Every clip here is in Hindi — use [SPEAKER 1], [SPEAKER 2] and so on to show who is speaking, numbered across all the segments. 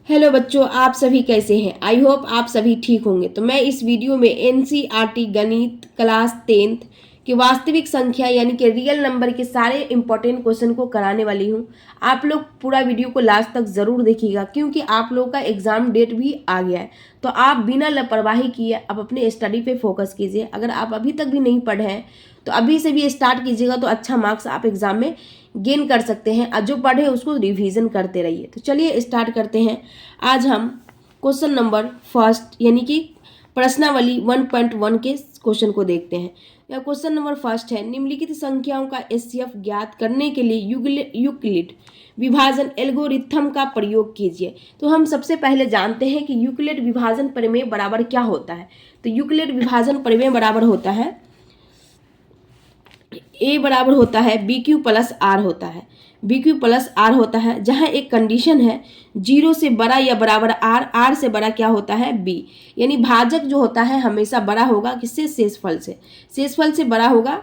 [SPEAKER 1] हेलो बच्चों, आप सभी कैसे हैं। आई होप आप सभी ठीक होंगे। तो मैं इस वीडियो में एनसीईआरटी गणित क्लास 10th की वास्तविक संख्या यानी कि रियल नंबर के सारे इंपॉर्टेंट क्वेश्चन को कराने वाली हूं। आप लोग पूरा वीडियो को लास्ट तक ज़रूर देखिएगा क्योंकि आप लोगों का एग्ज़ाम डेट भी आ गया है। तो आप बिना लापरवाही किए आप अपने स्टडी पे फोकस कीजिए। अगर आप अभी तक भी नहीं पढ़े हैं तो अभी से भी स्टार्ट कीजिएगा तो अच्छा मार्क्स आप एग्ज़ाम में गेन कर सकते हैं। और जो पढ़े उसको रिवीजन करते रहिए। तो चलिए स्टार्ट करते हैं। आज हम क्वेश्चन नंबर फर्स्ट यानी कि प्रश्नावली 1.1 के क्वेश्चन को देखते हैं। यह क्वेश्चन नंबर फर्स्ट है, निम्नलिखित संख्याओं का एचसीएफ ज्ञात करने के लिए यूक्लिड विभाजन एल्गोरिथम का प्रयोग कीजिए। तो हम सबसे पहले जानते हैं कि यूक्लिड विभाजन प्रमेय बराबर क्या होता है। तो यूक्लिड विभाजन प्रमेय बराबर होता है ए बराबर होता है बी क्यू प्लस आर होता है। बी क्यू प्लस आर होता है जहाँ एक कंडीशन है 0 से बड़ा या बराबर आर, आर से बड़ा क्या होता है बी। यानी भाजक जो होता है हमेशा बड़ा होगा किससे, शेषफल से। शेषफल से बड़ा होगा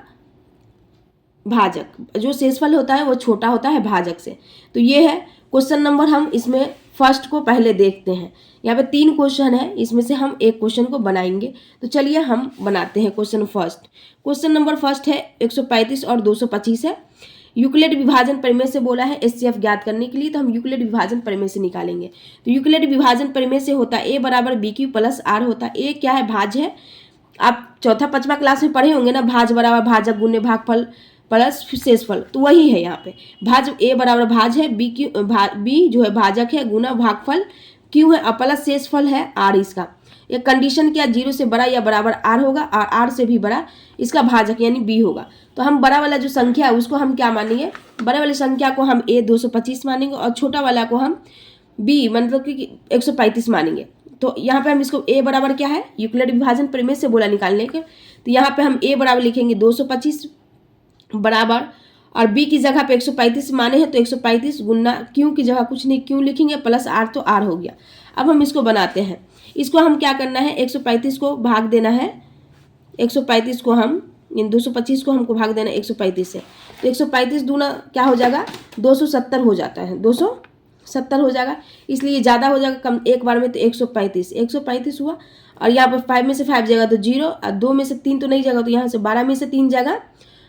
[SPEAKER 1] भाजक, जो शेषफल होता है वो छोटा होता है भाजक से। तो ये है क्वेश्चन नंबर। हम इसमें फर्स्ट को पहले देखते हैं। यहाँ पे 3 क्वेश्चन है, इसमें से हम एक क्वेश्चन को बनाएंगे। तो चलिए हम बनाते हैं question first. Question number first है 135 और 225 है। यूक्लिड विभाजन प्रमेय से बोला है एचसीएफ ज्ञात करने के लिए। तो हम यूक्लिड विभाजन प्रमेय से निकालेंगे। तो यूक्लिड विभाजन प्रमेय से होता है ए बराबर बी क्यू प्लस आर होता है। ए क्या है, भाज है। आप चौथा पांचवा क्लास में पढ़े होंगे ना, भाज बराबर भाजक गुने भागफल प्लस शेषफल। तो वही है यहाँ पे भाज। ए बराबर भाज है, बी क्यू बी जो है भाजक है गुना भागफल क्यू है प्लस शेषफल है आर। इसका एक कंडीशन क्या, 0 से बड़ा या बराबर आर होगा और आर से भी बड़ा इसका भाजक यानी बी होगा। तो हम बड़ा वाला जो संख्या है उसको हम क्या मानेंगे, बड़े वाली संख्या को हम ए 225 मानेंगे और छोटा वाला को हम बी मतलब कि 135 मानेंगे। तो यहाँ पे हम इसको ए बराबर क्या है, यूक्लिड विभाजन प्रमेय से बोला निकालने के। तो यहाँ पे हम ए बराबर लिखेंगे 225 बराबर और बी की जगह पे 135 माने हैं तो 135 गुना क्यू की जगह कुछ नहीं क्यू लिखेंगे प्लस आर, तो आर हो गया। अब हम इसको बनाते हैं। इसको हम क्या करना है, 135 को भाग देना है। 135 को हम इन 225 को हमको भाग देना है 135 से। तो 135 दूना क्या हो जाएगा, 270 हो जाता है। 270 हो जाएगा, इसलिए ज़्यादा हो जाएगा कम एक बार में। तो 135 हुआ और यहाँ पर 5 में से 5 जाएगा तो 0 और 2 में से 3 तो नहीं जाएगा। तो यहाँ से 12 में से 3 जाएगा,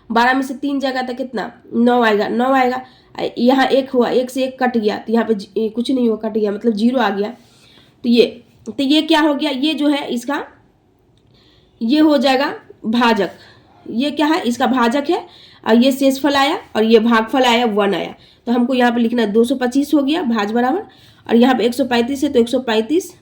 [SPEAKER 1] 12 में से 3 जाएगा तो कितना 9 आएगा। 9 आएगा, यहाँ 1 हुआ, 1 से 1 कट गया तो यहाँ पे कुछ नहीं हुआ, कट गया मतलब 0 आ गया। तो ये क्या हो गया, ये जो है इसका ये हो जाएगा भाजक। ये क्या है, इसका भाजक है और ये शेषफल आया और ये भागफल आया 1 आया। तो हमको यहाँ पे लिखना 225 हो गया भाज बराबर और यहाँ पे 135 है तो 135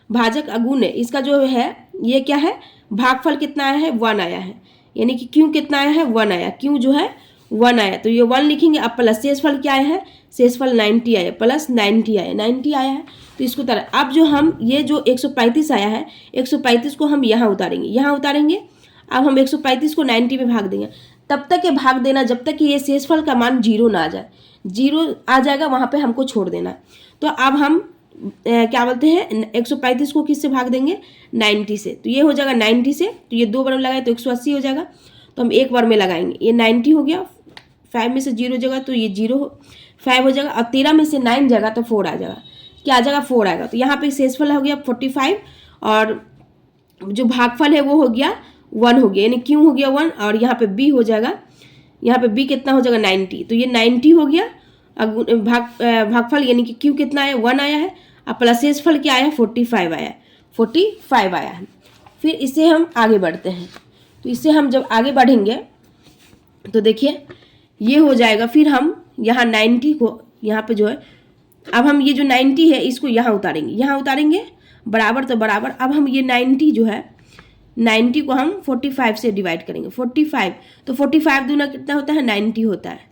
[SPEAKER 1] भाजक अगुण है इसका जो है ये क्या है, भागफल कितना आया है 1 आया है। यानी कि क्यों कितना आया है 1 आया, क्यों जो है 1 आया। तो ये 1 लिखेंगे। अब प्लस शेषफल क्या आया है, शेषफल 90 आया प्लस 90 आया, 90 आया है। तो इसको उतार। अब जो हम ये जो 135 आया है 135 को हम यहाँ उतारेंगे, यहाँ उतारेंगे। अब हम 135 को 90 में भाग देंगे। तब तक ये भाग देना जब तक कि ये शेषफल का मान 0 ना आ जाए। 0 आ जाएगा वहाँ पे हमको छोड़ देना। तो अब हम क्या बोलते हैं 135 को किससे भाग देंगे, 90 से। तो ये हो जाएगा 90 से। तो ये 2 बार में लगाए तो 180 हो जाएगा। तो हम एक बार में लगाएंगे, ये 90 हो गया। 5 में से 0 जगह तो ये 5 हो जाएगा और 13 में से 9 जगह तो 4 आ जाएगा। क्या आ जाएगा, 4 आएगा। तो यहाँ पे शेषफल हो गया 45 और जो भागफल है वो हो गया 1 हो गया, यानी क्यों हो गया 1 और यहाँ पे बी हो जाएगा। यहाँ पे बी कितना हो जाएगा 90। तो ये 90 हो गया भागफल यानी कि क्यों कितना आया 1 आया है और प्लस शेषफल क्या आया 45 आया, 45 आया है। फिर इससे हम आगे बढ़ते हैं। तो इससे हम जब आगे बढ़ेंगे तो देखिए ये हो जाएगा। फिर हम यहाँ 90 को यहाँ पे जो है, अब हम ये जो 90 है इसको यहाँ उतारेंगे बराबर। तो बराबर अब हम ये 90 जो है 90 को हम 45 से डिवाइड करेंगे। 45 तो 45 दूना कितना होता है 90 होता है।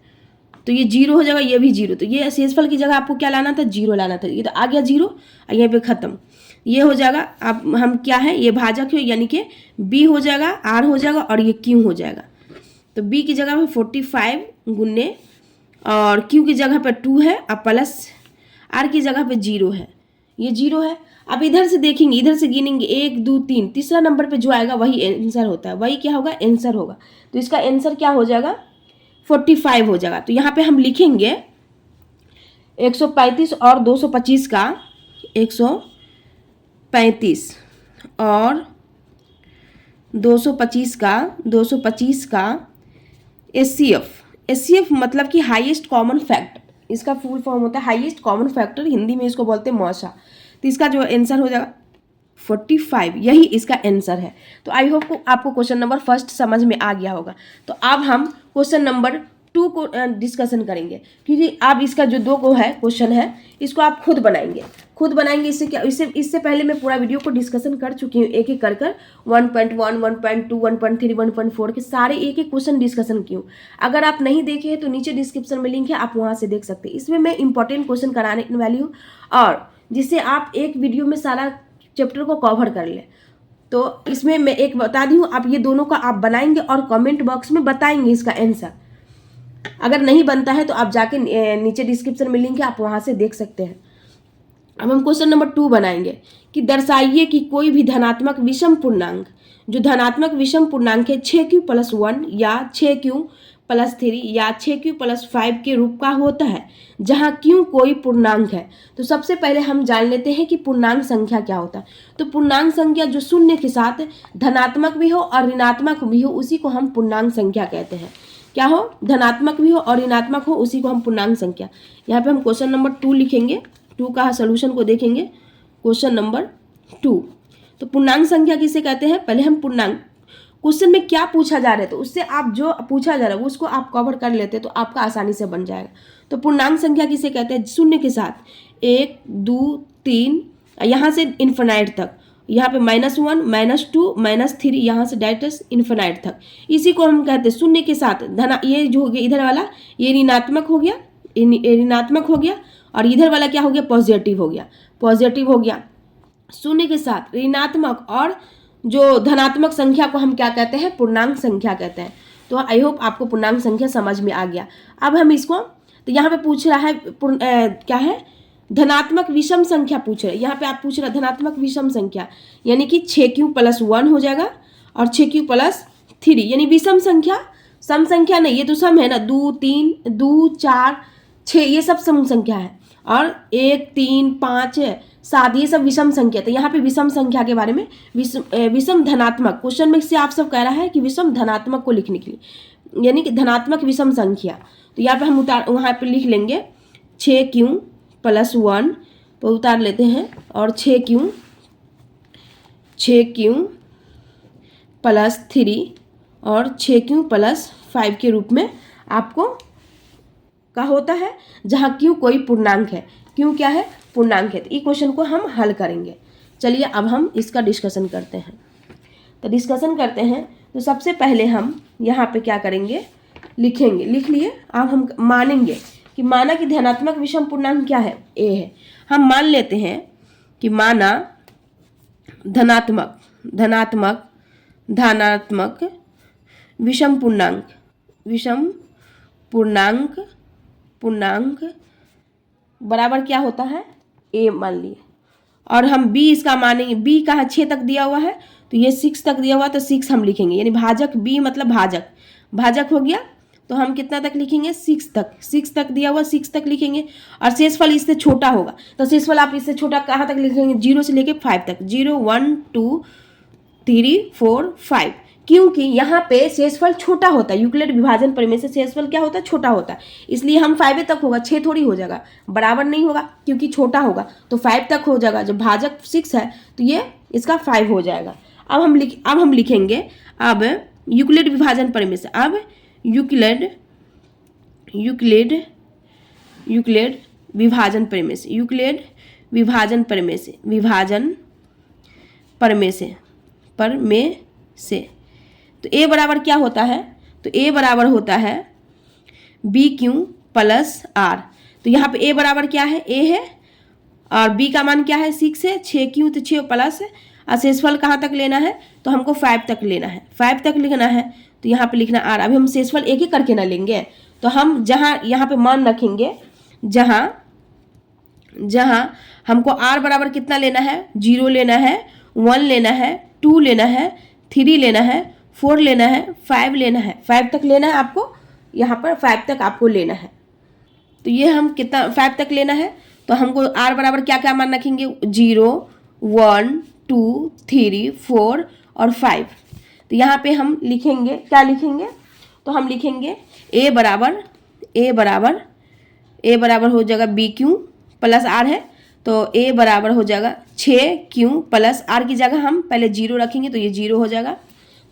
[SPEAKER 1] तो ये 0 हो जाएगा, ये भी 0। तो ये शेषफल की जगह आपको क्या लाना था, 0 लाना था। ये तो आ गया 0 और यहाँ पे खत्म। ये हो जाएगा। अब हम क्या है, ये भाजक है यानी कि बी हो जाएगा, आर हो जाएगा और ये क्यू हो जाएगा। तो बी की जगह पे 45 गुने और क्यू की जगह पे 2 है और प्लस आर की जगह पे 0 है, ये 0 है। अब इधर से देखेंगे, इधर से गिनेंगे 1 2 3, तीसरा नंबर पे जो आएगा वही आंसर होता है, वही क्या होगा आंसर होगा। तो इसका आंसर क्या हो जाएगा 45 हो जाएगा। तो यहाँ पे हम लिखेंगे 135 और 225 का 135 और 225 का एचसीएफ मतलब कि हाईएस्ट कॉमन फैक्टर, इसका फुल फॉर्म होता है हाईएस्ट कॉमन फैक्टर, हिंदी में इसको बोलते हैं मौसा। तो इसका जो आंसर हो जाएगा 45, यही इसका आंसर है। तो आई होप को आपको क्वेश्चन नंबर फर्स्ट समझ में आ गया होगा। तो अब हम क्वेश्चन नंबर 2 को डिस्कशन करेंगे, क्योंकि आप इसका जो 2 को है क्वेश्चन है इसको आप खुद बनाएंगे। इससे क्या, इससे पहले मैं पूरा वीडियो को डिस्कशन कर चुकी हूँ, एक एक कर 1.1, 1.2, 1.3, 1.4 के सारे एक एक क्वेश्चन डिस्कशन की हूँ। अगर आप नहीं देखे हैं तो नीचे डिस्क्रिप्शन में लिंक है, आप वहाँ से देख सकते हैं। इसमें मैं इंपॉर्टेंट क्वेश्चन कराने वाली हूँ, और जिससे आप एक वीडियो में सारा चैप्टर को कवर कर ले। तो इसमें मैं एक बता दी हूँ, आप ये दोनों का आप बनाएंगे और कमेंट बॉक्स में बताएंगे इसका आंसर। अगर नहीं बनता है तो आप जाके नीचे डिस्क्रिप्शन में लिंक है, आप वहाँ से देख सकते हैं। अब हम क्वेश्चन नंबर 2 बनाएंगे कि दर्शाइए कि कोई भी धनात्मक विषम पूर्णांक, जो धनात्मक विषम पूर्णांक है 6q+1 या 6q+3 या 6q+5 के रूप का होता है, जहां q कोई पूर्णांक है। तो सबसे पहले हम जान लेते हैं कि पूर्णांक संख्या क्या होता है। तो पूर्णांक संख्या जो शून्य के साथ धनात्मक भी हो और ऋणात्मक भी हो, उसी को हम पूर्णांक संख्या कहते हैं। क्या हो, धनात्मक भी हो और ऋणात्मक हो, उसी को हम पूर्णांक संख्या। यहाँ पे हम क्वेश्चन नंबर 2 लिखेंगे, 2 का सोल्यूशन को देखेंगे। क्वेश्चन नंबर 2, तो पूर्णांक संख्या किसे कहते हैं, पहले हम पूर्णांक, क्वेश्चन में क्या पूछा जा रहा है तो उससे आप जो पूछा जा रहा है उसको आप कवर कर लेते हैं तो आपका आसानी से बन जाएगा। तो पूर्णांक संख्या किसे कहते हैं, शून्य के साथ 1, 2, 3, यहाँ से इन्फिनाइट तक, यहाँ पे -1, -2, -3, यहाँ से डायरेक्ट इन्फिनाइट तक, इसी को हम कहते हैं शून्य के साथ धना। ये जो हो गया इधर वाला, ये ऋणात्मक हो गया, और इधर वाला क्या हो गया, पॉजिटिव हो गया। शून्य के साथ ऋणात्मक और जो धनात्मक संख्या को हम क्या कहते हैं, पूर्णांक संख्या कहते हैं। तो आई होप आपको पूर्णांक संख्या समझ में आ गया। अब हम इसको, तो यहाँ पे पूछ रहा है क्या है, धनात्मक विषम संख्या पूछ रहे हैं। यहाँ पे आप पूछ रहे धनात्मक विषम संख्या, यानी कि 6q+1 हो जाएगा और 6q+3, यानी विषम संख्या, सम संख्या नहीं, ये तो सम है ना, 2, 3, 2, 4, 6, ये सब सम संख्या है, और 1, 3, 5, 7, ये सब विषम संख्या। तो यहाँ पे विषम संख्या के बारे में, विषम धनात्मक, क्वेश्चन में से आप सब कह रहा है कि विषम धनात्मक को लिखने के लिए, यानी कि धनात्मक विषम संख्या। तो यहाँ पे हम वहाँ पे लिख लेंगे 6q+1 तो उतार लेते हैं, और 6q+3 और 6q+5 के रूप में आपको का होता है, जहाँ q कोई पूर्णांक है, q क्या है, पूर्णांक है। तो इस क्वेश्चन को हम हल करेंगे। चलिए अब हम इसका डिस्कशन करते हैं। तो डिस्कशन करते हैं, तो सबसे पहले हम यहाँ पे क्या करेंगे, लिखेंगे, लिख लिए। अब हम मानेंगे कि माना कि धनात्मक विषम पूर्णांक क्या है, a है। हम मान लेते हैं कि माना धनात्मक विषम पूर्णांक बराबर क्या होता है, a मान लिए। और हम b इसका मानेंगे, b कहाँ 6 तक दिया हुआ है, तो ये 6 तक दिया हुआ, तो 6 हम लिखेंगे, यानी भाजक b मतलब भाजक हो गया। तो हम कितना तक लिखेंगे, 6 तक दिया हुआ, 6 तक लिखेंगे। और शेषफल इससे छोटा होगा, तो शेषफल आप इससे छोटा कहाँ तक लिखेंगे, 0 से लेके 5 तक, 0, 1, 2, 3, 4, 5, क्योंकि यहाँ पे शेषफल छोटा होता है। यूक्लिड विभाजन प्रमेय से शेषफल क्या होता है, छोटा होता है, इसलिए हम 5 तक होगा, 6 थोड़ी हो जाएगा, बराबर नहीं होगा क्योंकि छोटा होगा, तो 5 तक हो जाएगा। जब भाजक 6 है तो ये इसका 5 हो जाएगा। अब हम लिखेंगे, अब यूक्लिड विभाजन प्रमेय से, अब यूक्लिड विभाजन प्रमेय से तो a बराबर क्या होता है, तो a बराबर होता है BQ+R। तो यहाँ पे a बराबर क्या है, a है, और b का मान क्या है, 6 है, 6q तो 6 प्लस, और शेषफल कहाँ तक लेना है, तो हमको 5 तक लेना है, 5 तक लिखना है। तो यहाँ पे लिखना r। अभी हम शेषफल एक ही करके ना लेंगे, तो हम जहाँ यहाँ पे मान रखेंगे, जहाँ हमको r बराबर कितना लेना है, 0 लेना है, 1 लेना है, 2 लेना है, 3 लेना है, 4 लेना है, 5 लेना है, 5 तक लेना है आपको, यहाँ पर 5 तक आपको लेना है। तो ये हम कितना 5 तक लेना है, तो हमको r बराबर क्या क्या मान रखेंगे, 0, 1, 2, 3, 4 और 5। तो यहाँ पे हम लिखेंगे, क्या लिखेंगे, तो हम लिखेंगे a बराबर हो जाएगा BQ प्लस R है, तो a बराबर हो जाएगा 6Q प्लस R की जगह हम पहले 0 रखेंगे तो ये 0 हो जाएगा।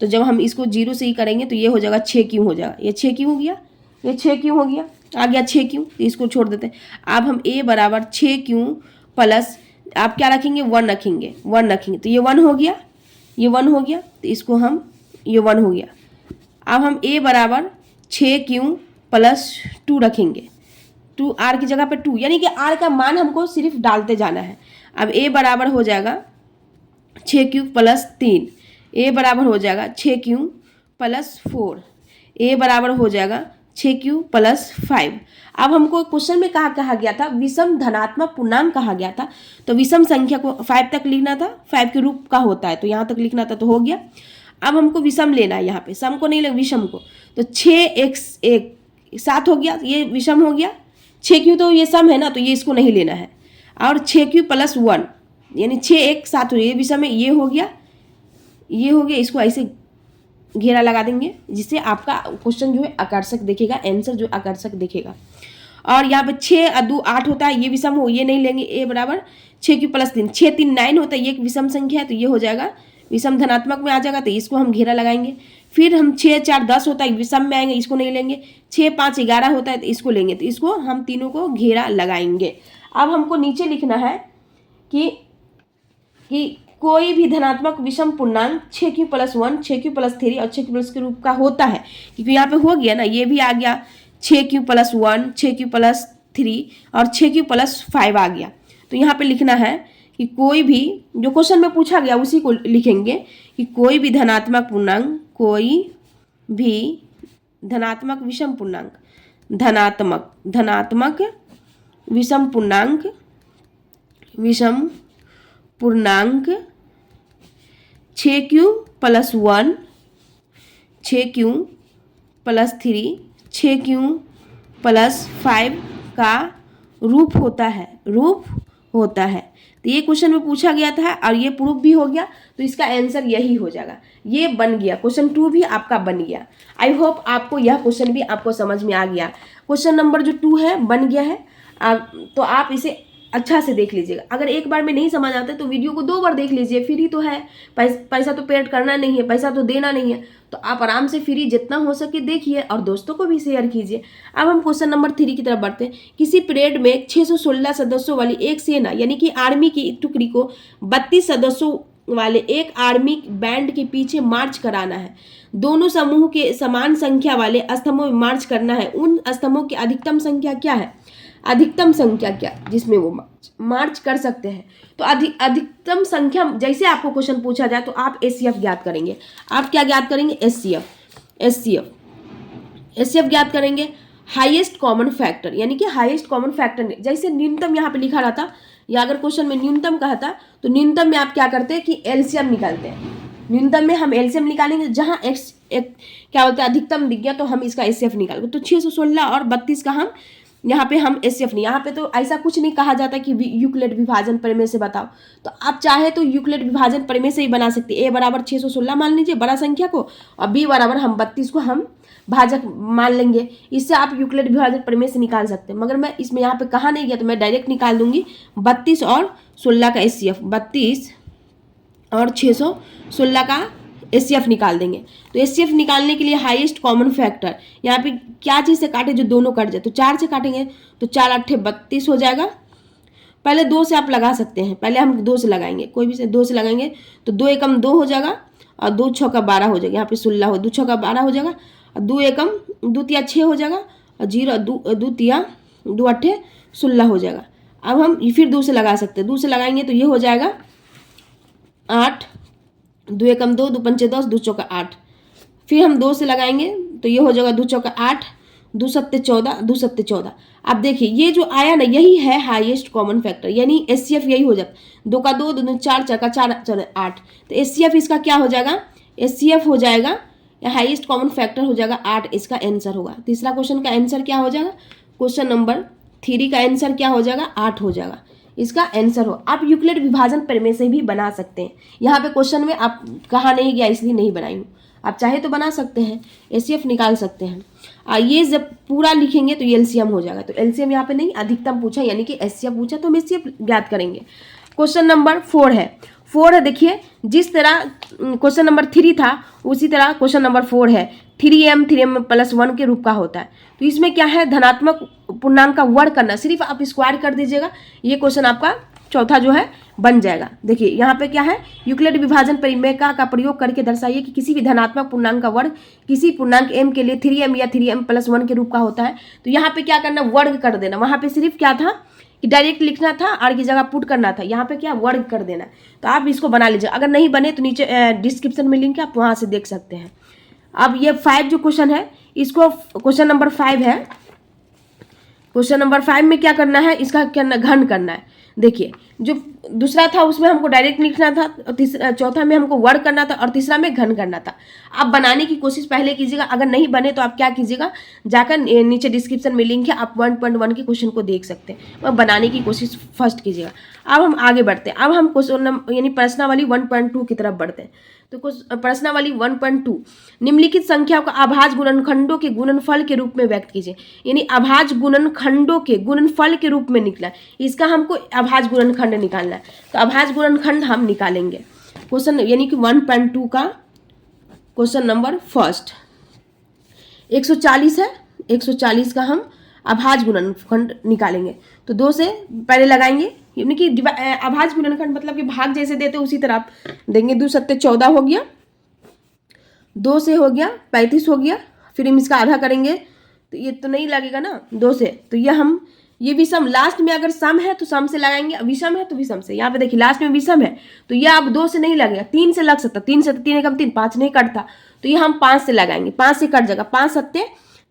[SPEAKER 1] तो जब हम इसको 0 से ही करेंगे तो ये हो जाएगा 6Q हो जाएगा, ये 6Q हो गया, ये 6Q हो गया, आ गया 6Q, तो इसको छोड़ देते हैं। अब हम a बराबर 6Q प्लस आप क्या रखेंगे, 1 रखेंगे, 1 रखेंगे तो ये 1 हो गया, ये 1 हो गया, तो इसको हम, ये 1 हो गया। अब हम a बराबर 6Q प्लस 2 रखेंगे, 2 R की जगह पे 2, यानी कि R का मान हमको सिर्फ डालते जाना है। अब a बराबर हो जाएगा 6Q प्लस 3, a बराबर हो जाएगा 6Q प्लस 4, a बराबर हो जाएगा 6Q प्लस 5। अब हमको क्वेश्चन में कहा गया था विषम धनात्मक पूर्णांक कहा गया था, तो विषम संख्या को 5 तक लिखना था, 5 के रूप का होता है, तो यहाँ तक लिखना था, तो हो गया। अब हमको विषम लेना है, यहाँ पे सम को नहीं लेना, विषम को, तो 6x1 7 हो गया, ये विषम हो गया, 6Q तो ये सम है ना, तो ये इसको नहीं लेना है, और 6Q प्लस 1 यानी 6x 7 हो, ये विषम है, ये हो गया, ये हो गया, इसको ऐसे घेरा लगा देंगे जिससे आपका क्वेश्चन जो है आकर्षक दिखेगा, आंसर जो आकर्षक दिखेगा। और यहाँ पे 6 और 2 8 होता है, ये विषम हो, ये नहीं लेंगे, a बराबर 6Q प्लस 3, 6 3 9 होता है, ये एक विषम संख्या है, तो ये हो जाएगा विषम धनात्मक में आ जाएगा, तो इसको हम घेरा लगाएंगे। फिर हम 6 4 10 होता है, विषम में आएंगे, इसको नहीं लेंगे। 6 5 11 होता है, तो इसको लेंगे, तो इसको हम तीनों को घेरा लगाएंगे। अब हमको नीचे लिखना है कि कोई भी धनात्मक विषम पूर्णांक 6Q प्लस 1, 6Q प्लस 3 और 6Q प्लस के रूप का होता है, क्योंकि यहाँ पे हो गया ना, ये भी आ गया 6Q प्लस 1, 6Q प्लस 3 और 6Q प्लस 5 आ गया। तो यहाँ पे लिखना है कि कोई भी, जो क्वेश्चन में पूछा गया उसी को लिखेंगे कि कोई भी धनात्मक पूर्णांक, कोई भी धनात्मक विषम पूर्णांक, धनात्मक विषम पूर्णांक 6Q plus 1, 6Q plus 3, 6Q plus 5 का रूप होता है। तो ये क्वेश्चन में पूछा गया था और ये प्रूफ भी हो गया, तो इसका आंसर यही हो जाएगा, ये बन गया, क्वेश्चन 2 भी आपका बन गया। आई होप आपको यह क्वेश्चन भी आपको समझ में आ गया। क्वेश्चन नंबर जो 2 है बन गया है, तो आप इसे अच्छा से देख लीजिएगा। अगर एक बार में नहीं समझ आता तो वीडियो को 2 बार देख लीजिए, फ्री तो है, पैसा तो पेड करना नहीं है, पैसा तो देना नहीं है, तो आप आराम से फ्री जितना हो सके देखिए और दोस्तों को भी शेयर कीजिए। अब हम क्वेश्चन नंबर 3 की तरफ बढ़ते हैं। किसी परेड में 616 सदस्यों वाली एक सेना यानी कि आर्मी की टुकड़ी को 32 सदस्यों वाले एक आर्मी बैंड के पीछे मार्च कराना है। दोनों समूह के समान संख्या वाले स्तंभों में मार्च करना है। उन स्तंभों की अधिकतम संख्या क्या है? अधिकतम संख्या क्या जिसमें वो मार्च कर सकते हैं? तो अधिकतम संख्या, जैसे आपको क्वेश्चन पूछा जाए तो आप एचसीएफ ज्ञात करेंगे। आप क्या ज्ञात करेंगे? एचसीएफ ज्ञात करेंगे। हाईएस्ट कॉमन फैक्टर, यानी कि हाईएस्ट कॉमन फैक्टर, जैसे न्यूनतम यहाँ पे लिखा रहा था, या अगर क्वेश्चन में न्यूनतम कहा था तो न्यूनतम में आप क्या करते हैं कि एलसीएम निकालते हैं। न्यूनतम में हम एलसीएम निकालेंगे, जहाँ क्या बोलते हैं अधिकतम दिख गया तो हम इसका एचसीएफ निकालेंगे। तो 616 और 32 का हम यहाँ पे हम एचसीएफ नहीं, यहाँ पे तो ऐसा कुछ नहीं कहा जाता कि यूक्लिड विभाजन प्रमेय से बताओ, तो आप चाहे तो यूक्लिड विभाजन प्रमेय से ही बना सकते। ए बराबर 616 मान लीजिए बड़ा संख्या को, और बी बराबर हम 32 को हम भाजक मान लेंगे। इससे आप यूक्लिड विभाजन प्रमेय से निकाल सकते हैं, मगर मैं इसमें यहाँ पे कहा नहीं गया तो मैं डायरेक्ट निकाल दूंगी 32 और 16 का एचसीएफ। 32 और 616 का एचसीएफ निकाल देंगे। तो एचसीएफ निकालने के लिए हाईएस्ट कॉमन फैक्टर, यहाँ पे क्या चीज़ से काटे जो दोनों कट जाए, तो 4 से काटेंगे तो 4 8 32 हो जाएगा। पहले 2 से आप लगा सकते हैं, पहले हम 2 से लगाएंगे, कोई भी से 2 से लगाएंगे तो 2 एकम 2 हो जाएगा और 2 छक्का 12 हो जाएगा। यहाँ पे 16 हो, 2 छक्का 12 हो जाएगा और 2 एकम 2 तिया 6 हो जाएगा और 0 2 तिया 2 8 16 हो जाएगा। अब हम फिर 2 से लगा सकते हैं, 2 से लगाएंगे तो ये हो जाएगा 8, 2 एकम 2, 2 पंचे 10, 2 चौका 8। फिर हम 2 से लगाएंगे तो ये हो जाएगा 2 चौका 8, 2 सत्ते 14, 2 सत्ते 14। अब देखिए ये जो आया ना, यही है हाईएस्ट कॉमन फैक्टर, यानी एचसीएफ यही हो जाता। 2 का 2, 2 4 चौका 4 8, तो एचसीएफ इसका क्या हो जाएगा? एचसीएफ हो जाएगा हाईएस्ट कॉमन फैक्टर हो जाएगा 8, इसका आंसर होगा। तीसरा क्वेश्चन का आंसर क्या हो जाएगा? क्वेश्चन नंबर 3 का आंसर क्या हो जाएगा 8 हो जाएगा, इसका आंसर हो। आप यूक्लिड विभाजन प्रमेय से भी बना सकते हैं। यहाँ पे क्वेश्चन में आप कहा नहीं गया इसलिए नहीं बनाई हूँ, आप चाहे तो बना सकते हैं, एचसीएफ निकाल सकते हैं। ये जब पूरा लिखेंगे तो ये एलसीएम हो जाएगा, तो एलसीएम यहाँ पे नहीं, अधिकतम पूछा यानी कि एचसीएफ पूछा तो हम एचसीएफ ज्ञात करेंगे। क्वेश्चन नंबर 4 है, देखिए जिस तरह क्वेश्चन नंबर 3 था उसी तरह क्वेश्चन नंबर 4 है। 3m प्लस 1 के रूप का होता है, तो इसमें क्या है धनात्मक पूर्णांक का वर्ग करना, सिर्फ आप स्क्वायर कर दीजिएगा, ये क्वेश्चन आपका चौथा जो है बन जाएगा। देखिए यहाँ पे क्या है, यूक्लिड विभाजन परिमेय का प्रयोग करके दर्शाइए कि किसी भी धनात्मक पूर्णांक का वर्ग किसी पूर्णांक m के लिए 3m या 3m प्लस 1 के रूप का होता है। तो यहाँ पे क्या करना, वर्ग कर देना, वहाँ पे सिर्फ क्या था कि डायरेक्ट लिखना था और की जगह पुट करना था, यहाँ पे क्या वर्ग कर देना। तो आप इसको बना लीजिए, अगर नहीं बने तो नीचे डिस्क्रिप्शन में लिंक है, आप वहाँ से देख सकते हैं। अब ये 5 जो क्वेश्चन है, इसको क्वेश्चन नंबर 5 है, क्वेश्चन नंबर 5 में क्या करना है, इसका घन करना है। देखिए जो दूसरा था उसमें हमको डायरेक्ट लिखना था, और चौथा में हमको वर्ग करना था और तीसरा में घन करना था। आप बनाने की कोशिश पहले कीजिएगा, अगर नहीं बने तो आप क्या कीजिएगा, जाकर नीचे डिस्क्रिप्शन में लिंक है, आप 1.1 के क्वेश्चन को देख सकते हैं, और बनाने की कोशिश फर्स्ट कीजिएगा। अब हम आगे बढ़ते हैं, अब हम क्वेश्चन यानी प्रश्नावली 1.2 की तरफ बढ़ते हैं। तो प्रश्नावली 1.2, निम्नलिखित संख्याओं का अभाज्य गुणनखंडों के गुणनफल के रूप में व्यक्त कीजिए, यानी अभाज्य गुणनखंडों के गुणनफल के रूप में निकला, इसका हमको अभाज्य गुणनखंड निकालना है। तो अभाज्य गुणनखंड हम निकालेंगे, क्वेश्चन यानी कि 1.2 का क्वेश्चन नंबर फर्स्ट 140 है, 140 का हम अभाज्य गुणनखंड निकालेंगे। तो 2 से पहले लगाएंगे, यानी कि अभाज्य गुणनखंड मतलब कि भाग जैसे देते उसी तरह आप देंगे। 2 सत्ते 14 हो गया, 2 से हो गया 35 हो गया, फिर हम इसका आधा करेंगे तो ये तो नहीं लगेगा ना 2 से, तो ये हम ये विषम लास्ट में अगर सम है तो सम से लगाएंगे, विषम है तो विषम से। यहाँ पे देखिए लास्ट में विषम है तो ये अब 2 से नहीं लगेगा, 3 से लग सकता, 3 से 3 एकम 3, 5 नहीं कटता, तो ये हम 5 से लगाएंगे, 5 से कट जाएगा, 5 सत्ते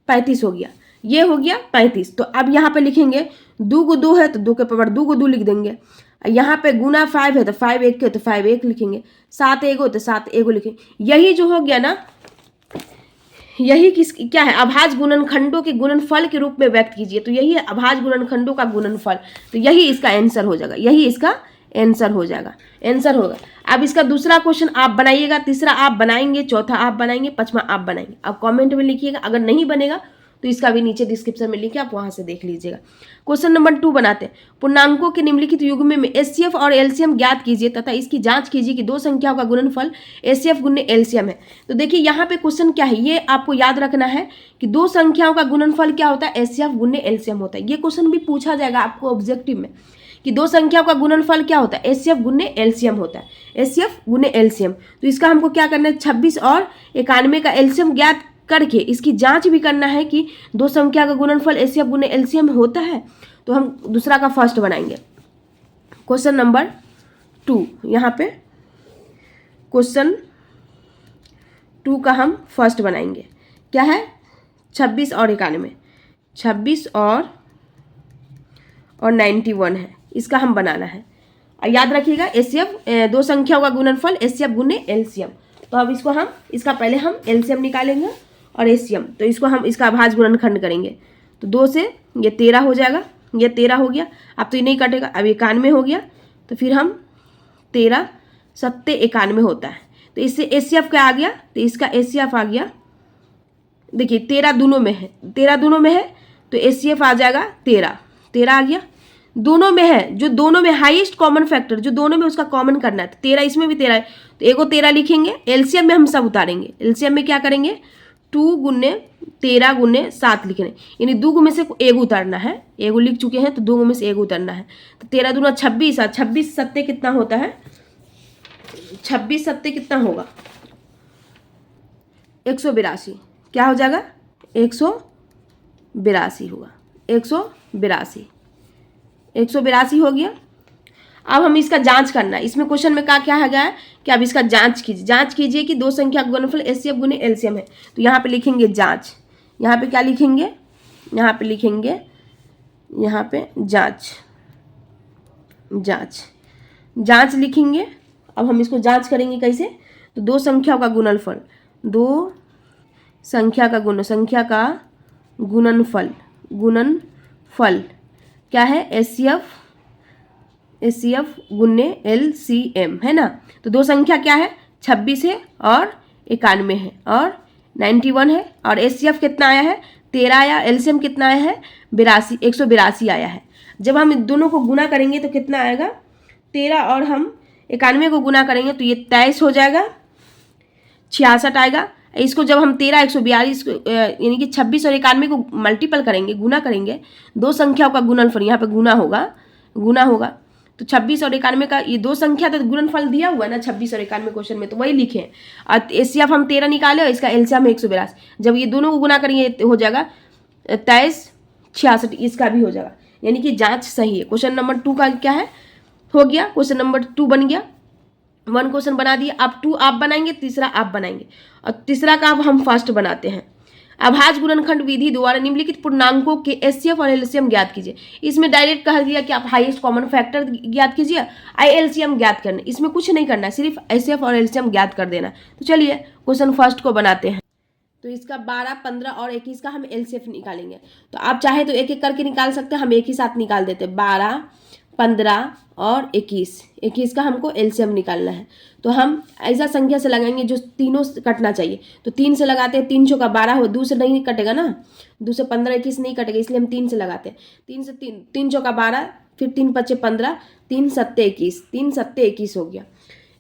[SPEAKER 1] 35 हो गया, ये हो गया 35। तो अब यहाँ पे लिखेंगे 2 को 2 है तो 2 के पावर 2 को 2 लिख देंगे, यहाँ पे गुना 5 है तो 5 1 के तो 5 1 लिखेंगे, 7 1 हो तो 7 1 लिखेंगे। यही जो हो गया ना, यही क्या है, अभाज्य गुणनखंडों के गुणनफल के रूप में व्यक्त कीजिए, तो यही है अभाज्य गुणनखंडों का गुणनफल, तो यही इसका आंसर हो जाएगा, यही इसका आंसर हो जाएगा, आंसर होगा। अब इसका दूसरा क्वेश्चन आप बनाइएगा, तीसरा आप बनाएंगे, चौथा आप बनाएंगे, पांचवा आप बनाएंगे। आप कमेंट में लिखिएगा, अगर नहीं बनेगा तो इसका भी नीचे डिस्क्रिप्शन में लिंक है, आप वहां से देख लीजिएगा। क्वेश्चन नंबर 2 बनाते हैं, पूर्णांकों के निम्नलिखित युग्म में एचसीएफ और एलसीएम ज्ञात कीजिए तथा इसकी जांच कीजिए कि 2 संख्याओं का गुणनफल एचसीएफ गुने एलसीएम है। तो देखिए यहाँ पे क्वेश्चन क्या है, ये आपको याद रखना है कि 2 संख्याओं का गुणनफल क्या होता है, एचसीएफ गुने एलसीएम होता है। ये क्वेश्चन भी पूछा जाएगा आपको ऑब्जेक्टिव में कि 2 संख्याओं का गुणनफल क्या होता है, एचसीएफ गुने एलसीएम होता है, एचसीएफ गुने एलसीएम। तो इसका हमको क्या करना है, 26 और 91 का एलसीएम ज्ञात करके इसकी जांच भी करना है कि 2 संख्या का गुणनफल एचसीएफ गुने एलसीएम होता है। तो हम दूसरा का फर्स्ट बनाएंगे, क्वेश्चन नंबर 2, यहाँ पे क्वेश्चन 2 का हम फर्स्ट बनाएंगे, क्या है 26 और 91, 26 और 91 है, इसका हम बनाना है। याद रखिएगा एचसीएफ 2 संख्याओं का गुणनफल एचसीएफ गुने एलसीएम। तो अब इसको हम इसका पहले हम एलसीएम निकालेंगे और एचसीएम, तो इसको हम इसका अभाज्य गुणनखंड करेंगे। तो 2 से ये 13 हो जाएगा, ये 13 हो गया, अब तो ये नहीं कटेगा, अब 91 हो गया, तो फिर हम 13 सत्ते 91 होता है। तो इससे एचसीएफ क्या आ गया, तो इसका एचसीएफ आ गया, देखिए 13 दोनों में है, 13 दोनों में है तो एचसीएफ आ जाएगा 13, 13 आ गया। दोनों में है, जो दोनों में हाईएस्ट कॉमन फैक्टर जो दोनों में उसका कॉमन करना है, तो 13 इसमें भी 13 है, तो एगो 13 लिखेंगे। एलसीएम में हम सब उतारेंगे, एलसीएम में क्या करेंगे 2 गुने 13 गुने 7 लिखेंगे, यानी 2 में से एगो उतारना है, एगो लिख चुके हैं तो 2 में से एगो उतारना है। तो 13 दूना 26, 26 सत्ते कितना होता है, 26 सत्ते कितना होगा 182, क्या हो जाएगा 182 होगा, 182 हो गया। अब हम इसका जांच करना है, इसमें क्वेश्चन में क्या है गया है कि अब इसका जांच कीजिए कि 2 संख्या का गुणनफल एचसीएफ गुने एलसीएम है। तो यहाँ पे लिखेंगे जांच, यहाँ पे क्या लिखेंगे, यहाँ पे लिखेंगे यहाँ पे जांच लिखेंगे। अब हम इसको जांच करेंगे कैसे, तो 2 संख्याओं का गुणनफल, 2 संख्या का गुणनफल क्या है, HCF गुन्ने LCM है ना। तो दो संख्या क्या है, 26 है और 91 है और 91 है, और HCF कितना आया है, 13 आया, LCM कितना आया है, 182 आया है। जब हम इन दोनों को गुना करेंगे तो कितना आएगा, 13 और हम 91 को गुना करेंगे तो ये 23 हो जाएगा, 66 आएगा। इसको जब हम 13 142 यानी कि 26 और 91 को मल्टीपल करेंगे, गुना करेंगे, दो संख्याओं का गुणनफल, यहाँ पे गुना होगा तो 26 और 91 का ये दो संख्या तो गुणनफल दिया हुआ ना 26 और 91 क्वेश्चन में, तो वही लिखे। और HCF हम 13 निकाले और इसका LCM 182, जब ये दोनों को गुना करेंगे हो जाएगा 23 66, इसका भी हो जाएगा, यानी कि जांच सही है। क्वेश्चन नंबर 2 का क्या है, हो गया, क्वेश्चन नंबर 2 बन गया। 1 क्वेश्चन बना दिया, अब 2 आप बनाएंगे, तीसरा आप बनाएंगे, और तीसरा का अब हम फर्स्ट बनाते हैं। अभाज्य गुणनखंड विधि द्वारा निम्नलिखित पूर्णांकों के HCF और LCM ज्ञात कीजिए। इसमें डायरेक्ट कहा दिया कि आप हाईएस्ट कॉमन फैक्टर ज्ञात कीजिए, LCM ज्ञात करना, इसमें कुछ नहीं करना है, सिर्फ HCF और LCM ज्ञात कर देना। तो चलिए क्वेश्चन फर्स्ट को बनाते हैं। तो इसका 12, 15 और 21 का हम LCF निकालेंगे। तो आप चाहे तो एक एक करके निकाल सकते हैं, हम एक ही साथ निकाल देते हैं। 12, 15 और 21 का हमको LCM निकालना है। तो हम ऐसा संख्या से लगाएंगे जो तीनों कटना चाहिए। तो 3 से लगाते हैं, 3 चौका 12 हो, 2 से नहीं कटेगा ना, 2 से 15 21 नहीं कटेगा, इसलिए हम 3 से लगाते हैं। 3 चौका 12, फिर 3 पचे 15, 3 सत्ते 21, 3 सत्ते 21 हो गया,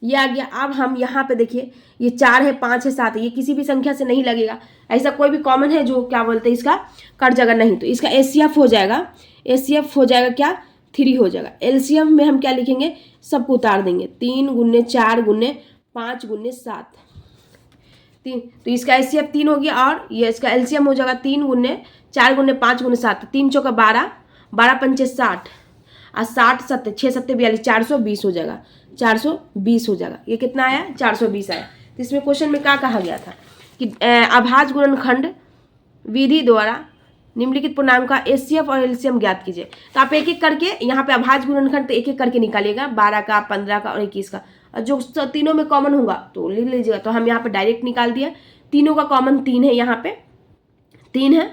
[SPEAKER 1] ये आ गया। अब हम यहाँ पे देखिए, ये 4 है, 5 है, 7 है, ये किसी भी संख्या से नहीं लगेगा। ऐसा कोई भी कॉमन है जो क्या बोलते हैं इसका कट जाएगा नहीं, तो इसका HCF हो जाएगा, HCF हो जाएगा क्या, 3 हो जाएगा। LCM में हम क्या लिखेंगे, सबको उतार देंगे, 3 गुने 4 गुने 5 गुने 7, 3, तो इसका HCF 3 हो गया, और ये इसका LCM हो जाएगा 3 गुने 4 गुने 5 गुने 7, 3 चौका 12, 12 पंचे 60, और 60 सत्ते 6 सत्ते 42, 420 हो जाएगा, 420 हो जाएगा। ये कितना आया, 420 आया। तो इसमें क्वेश्चन में क्या कहा गया था कि अभाज्य गुणनखंड विधि द्वारा निम्नलिखित पूर्णांक का HCF और LCM ज्ञात कीजिए। तो आप एक एक करके यहाँ पे अभाज्य गुणनखंड तो एक एक करके निकालिएगा, 12 का, 15 का और 21 का, और जो तीनों में कॉमन होगा तो ले लीजिएगा। तो हम यहाँ पे डायरेक्ट निकाल दिया, तीनों का कॉमन 3 है, यहाँ पे 3 है,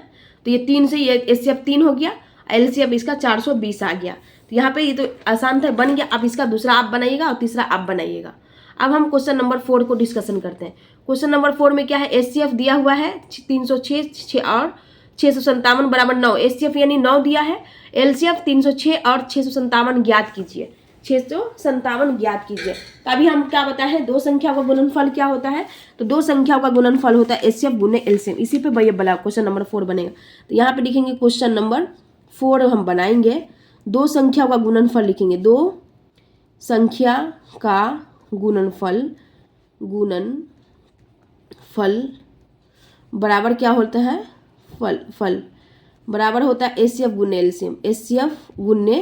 [SPEAKER 1] तो ये 3 से ये HCF 3 हो गया, LCM इसका 420 आ गया। तो यहाँ पे ये तो आसान था, बन गया। अब इसका दूसरा आप बनाइएगा और तीसरा आप बनाइएगा। अब हम क्वेश्चन नंबर 4 को डिस्कशन करते हैं। क्वेश्चन नंबर 4 में क्या है, HCF दिया हुआ है 306 और 657 बराबर 9, HCF यानी 9 दिया है, LCF 306 और 657 ज्ञात कीजिए, 657 ज्ञात कीजिए। तो अभी हम क्या बताए हैं, दो संख्या का गुणनफल क्या होता है, तो दो संख्याओं का गुणनफल होता है HCF गुने LCM। इसी पे भैया बला क्वेश्चन नंबर 4 बनेगा। तो यहाँ पे लिखेंगे क्वेश्चन नंबर 4 हम बनाएंगे, दो संख्या का गुणनफल लिखेंगे, दो संख्या का गुणनफल बराबर क्या होता है, फल बराबर होता है HCF गुने LCM, HCF गुने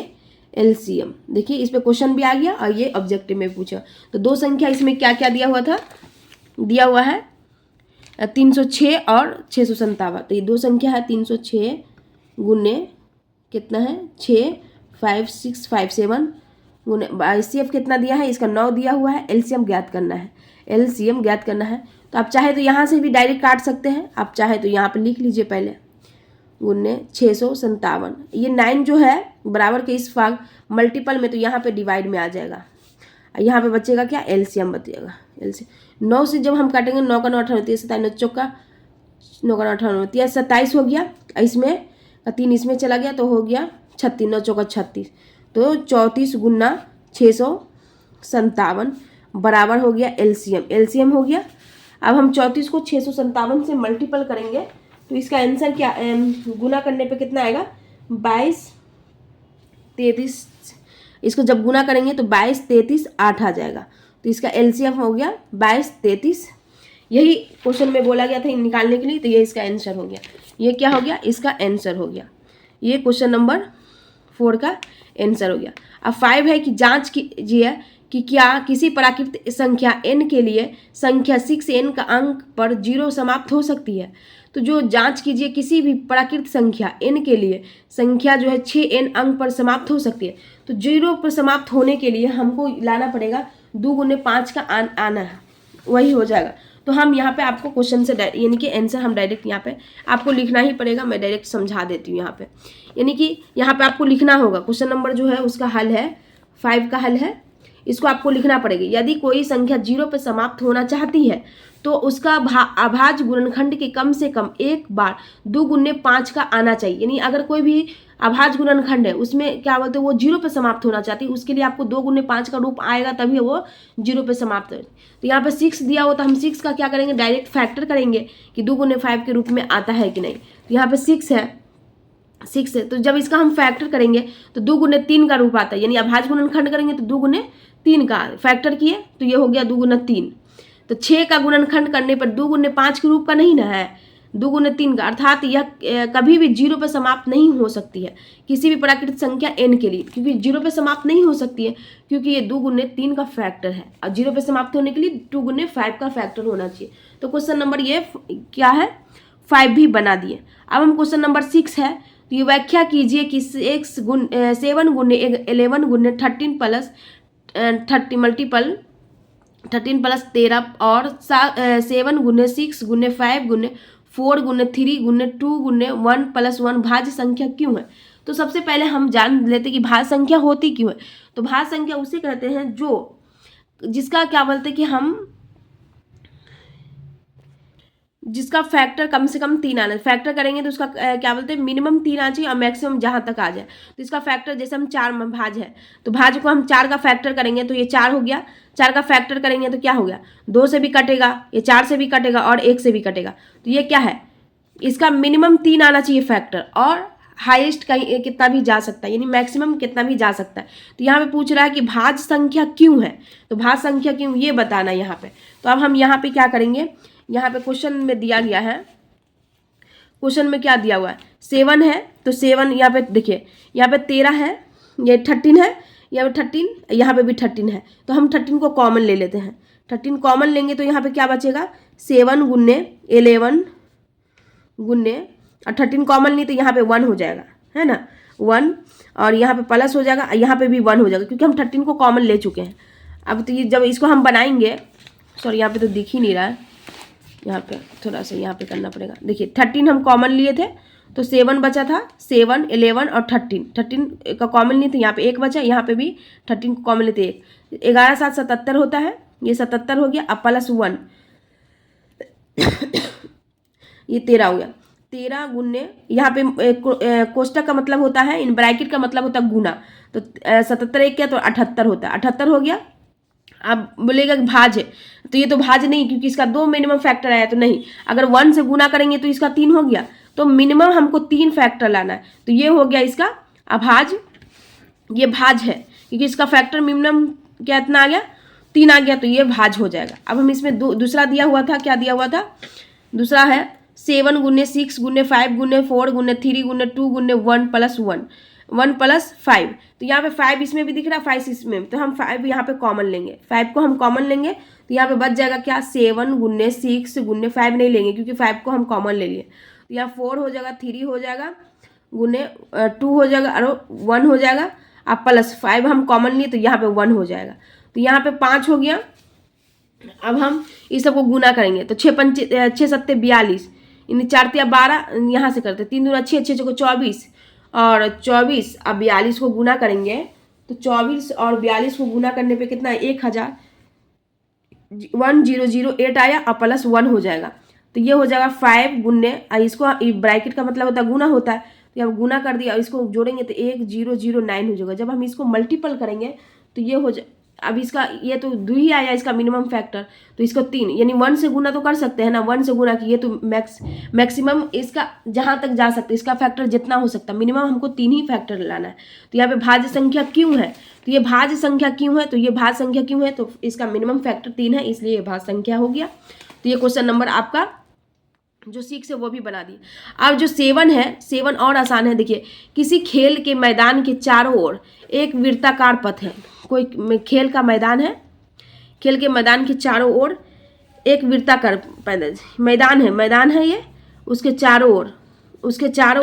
[SPEAKER 1] LCM। देखिए इस पे क्वेश्चन भी आ गया और ये ऑब्जेक्टिव में पूछा। तो दो संख्या इसमें क्या क्या दिया हुआ था, दिया हुआ है 306 और 657। तो ये दो संख्या है 306 गुने कितना है 6 5 6 5 7 गुने HCF कितना दिया है, इसका 9 दिया हुआ है, LCM ज्ञात करना है, LCM ज्ञात करना है। तो आप चाहे तो यहाँ से भी डायरेक्ट काट सकते हैं, आप चाहे तो यहाँ पे लिख लीजिए पहले गुने 657। ये 9 जो है बराबर के इस भाग मल्टीपल में, तो यहाँ पे डिवाइड में आ जाएगा, यहाँ पे बचेगा क्या, LCM बचेगा। LCM 9 से जब हम काटेंगे, 9 का 9 18, 27 चौका 9 का 9 18, 27 हो गया, इसमें 3 इसमें चला गया तो हो गया 36, 9 चौका 36, तो 34 गुना 657 बराबर हो गया LCM हो गया। अब हम 34 को 657 से मल्टीपल करेंगे तो इसका आंसर क्या, गुना करने पे कितना आएगा, 22 33, इसको जब गुना करेंगे तो 22 33 8 आ जाएगा। तो इसका LCM हो गया 22 33, यही क्वेश्चन में बोला गया था निकालने के लिए, तो ये इसका आंसर हो गया। ये क्या हो गया, इसका आंसर हो गया, ये क्वेश्चन नंबर 4 का आंसर हो गया। अब 5 है कि जांच कीजिए कि क्या किसी प्राकृतिक संख्या n के लिए संख्या 6n का अंक पर 0 समाप्त हो सकती है। तो जो जांच कीजिए किसी भी प्राकृतिक संख्या n के लिए संख्या जो है 6n अंक पर समाप्त हो सकती है। तो 0 पर समाप्त होने के लिए हमको लाना पड़ेगा 2 गुने 5 का आना है, वही हो जाएगा तो हम यहाँ पे आपको क्वेश्चन से यानी कि आंसर हम डायरेक्ट यहाँ पे आपको लिखना ही पड़ेगा। मैं डायरेक्ट समझा देती हूँ यहाँ पे, यानी कि यहाँ पे आपको लिखना होगा। क्वेश्चन नंबर जो है उसका हल है 5 का हल है, इसको आपको लिखना पड़ेगा। यदि कोई संख्या 0 पे समाप्त होना चाहती है तो उसका अभाज्य गुणनखंड के कम से कम एक बार 2 गुने 5 का आना चाहिए। यानी अगर कोई भी अभाज्य गुणनखंड है उसमें क्या बोलते हैं वो 0 पे समाप्त होना चाहती है, उसके लिए आपको 2 गुने 5 का रूप आएगा तभी वो 0 पे समाप्त हो। तो यहाँ पे 6 दिया हो तो हम 6 का क्या करेंगे, डायरेक्ट फैक्टर करेंगे कि 2 गुने 5 के रूप में आता है कि नहीं। तो यहाँ पे 6 है, तो जब इसका हम फैक्टर करेंगे तो 2 गुने 3 का रूप आता है, यानी अभाज्य गुणनखंड करेंगे तो 2 गुने 3 का फैक्टर किए तो ये हो गया 2 गुना 3। तो 6 का गुणनखंड करने पर 2 गुने 5 के रूप का नहीं ना है, 2 गुने 3 का, अर्थात यह कभी भी 0 पर समाप्त नहीं हो सकती है किसी भी प्राकृतिक संख्या n के लिए, क्योंकि 0 पे समाप्त नहीं हो सकती है क्योंकि ये 2 गुने 3 का फैक्टर है और 0 पे समाप्त होने के लिए 2 गुने 5 का फैक्टर होना चाहिए। तो क्वेश्चन नंबर ये क्या है 5 भी बना दिए। अब हम क्वेश्चन नंबर 6 है, तो ये व्याख्या कीजिए कि 7 गुने 11 गुने 13 प्लस 30 मल्टीपल 13 प्लस 13 और 7 गुने 6 गुने 5 गुने 4 गुने 3 गुने 2 गुने 1 प्लस 1 भाज्य संख्या क्यों है। तो सबसे पहले हम जान लेते कि भाज्य संख्या होती क्यों है। तो भाज्य संख्या उसे कहते हैं जो जिसका क्या बोलते हैं कि हम जिसका फैक्टर कम से कम 3 आना, फैक्टर करेंगे तो उसका क्या बोलते हैं मिनिमम 3 आना चाहिए और मैक्सिमम जहाँ तक आ जाए। तो इसका फैक्टर जैसे हम 4 भाज्य है तो भाज्य को हम 4 का फैक्टर करेंगे तो ये 4 हो गया, 4 का फैक्टर करेंगे तो क्या हो गया 2 से भी कटेगा, ये 4 से भी कटेगा और 1 से भी कटेगा। तो ये क्या है इसका मिनिमम 3 आना चाहिए फैक्टर और हाईएस्ट कहीं कितना भी जा सकता है, यानी मैक्सिमम कितना भी जा सकता है। तो यहाँ पे पूछ रहा है कि भाज्य संख्या क्यों है, तो भाज्य संख्या क्यों ये बताना यहाँ पे। तो अब हम यहाँ पे क्या करेंगे, यहाँ पे क्वेश्चन में दिया गया है, क्वेश्चन में क्या दिया हुआ है 7 है तो 7 यहाँ पे देखिए यहाँ पे 13 है, ये 13 है, यहाँ पे 13, यहाँ पे भी 13 है। तो हम 13 को कॉमन ले लेते हैं, 13 कॉमन लेंगे तो यहाँ पे क्या बचेगा 7 गुने 11 गुने और 13 कॉमन नहीं तो यहाँ पे 1 हो जाएगा, है ना 1, और यहाँ पे प्लस हो जाएगा, यहाँ पे भी 1 हो जाएगा क्योंकि हम 13 को कॉमन ले चुके हैं। अब तो ये जब इसको हम बनाएंगे, सॉरी यहाँ पे तो दिख ही नहीं रहा है, यहाँ पे थोड़ा सा यहाँ पे करना पड़ेगा। देखिए 13 हम कॉमन लिए थे तो 7 बचा था, 7 11 और 13 का कॉमन लिए थे, यहाँ पे 1 बचा, यहाँ पे भी 13 को कॉमन लेते 1, 11 7 77 होता है, ये 77 हो गया, अब प्लस 1 ये 13 हो गया, 13 गुने यहाँ पे कोष्टक का मतलब होता है, इन ब्रैकेट का मतलब होता है गुना, तो 77 1 क्या तो 78 होता है, 78 हो गया। अब बोलेगा कि भाज्य, तो ये तो भाज्य नहीं क्योंकि इसका 2 मिनिमम फैक्टर आया, तो नहीं, अगर 1 से गुना करेंगे तो इसका 3 हो गया, तो मिनिमम हमको 3 फैक्टर लाना है, तो ये हो गया इसका अभाज्य, ये भाज्य है क्योंकि इसका फैक्टर मिनिमम क्या इतना आ गया 3 आ गया, तो ये भाज्य हो जाएगा। अब हम इसमें दूसरा दिया हुआ था, क्या दिया हुआ था दूसरा है 7 गुने 6 गुने 5 गुने 4 गुने 3 गुने 2 गुने 1 प्लस 1 प्लस 5, तो यहाँ पे 5 इसमें भी दिख रहा है 5 इसमें, तो हम 5 यहाँ पे कॉमन लेंगे, 5 को हम कॉमन लेंगे तो यहाँ पे बच जाएगा क्या 7 गुने 6 गुने 5 नहीं लेंगे क्योंकि 5 को हम कॉमन ले लिए, तो यहाँ 4 हो जाएगा, 3 हो जाएगा, गुने 2 हो जाएगा और 1 हो जाएगा, अब प्लस 5 हम कॉमन लिए तो यहाँ पे 1 हो जाएगा, तो यहाँ पे 5 हो गया। अब हम इस सबको गुना करेंगे तो 6 7 42, यानी 4 3 12, यहाँ से करते 3 दूना 6 6 को 24 और 24, अब 42 को गुना करेंगे तो 24 और 42 को गुना करने पे कितना 1008 आया और प्लस 1 हो जाएगा, तो ये हो जाएगा 5 गुने, इसको ब्रैकेट का मतलब होता है गुना होता है, तो अब गुना कर दिया और इसको जोड़ेंगे तो 1009 हो जाएगा। जब हम इसको मल्टीपल करेंगे तो ये हो जाए, अब इसका ये तो 2 ही आया इसका मिनिमम फैक्टर, तो इसको 3, यानी 1 से गुना तो कर सकते हैं ना, 1 से गुना किए तो मैक्सिमम इसका जहाँ तक जा सकते इसका फैक्टर जितना हो सकता, मिनिमम हमको 3 ही फैक्टर लाना है। तो यहाँ पे भाज्य संख्या क्यों है, तो ये भाज्य संख्या क्यों है, तो ये भाज्य संख्या क्यों है, तो इसका मिनिमम फैक्टर 3 है, इसलिए ये भाज्य संख्या हो गया। तो ये क्वेश्चन नंबर आपका जो 6 है वो भी बना दिए। अब जो 7 है, 7 और आसान है। देखिए किसी खेल के मैदान के चारों ओर एक वृत्ताकार पथ है, कोई खेल का मैदान है, खेल के मैदान के चारों ओर एक वृत्ताकार मैदान है ये, उसके चारों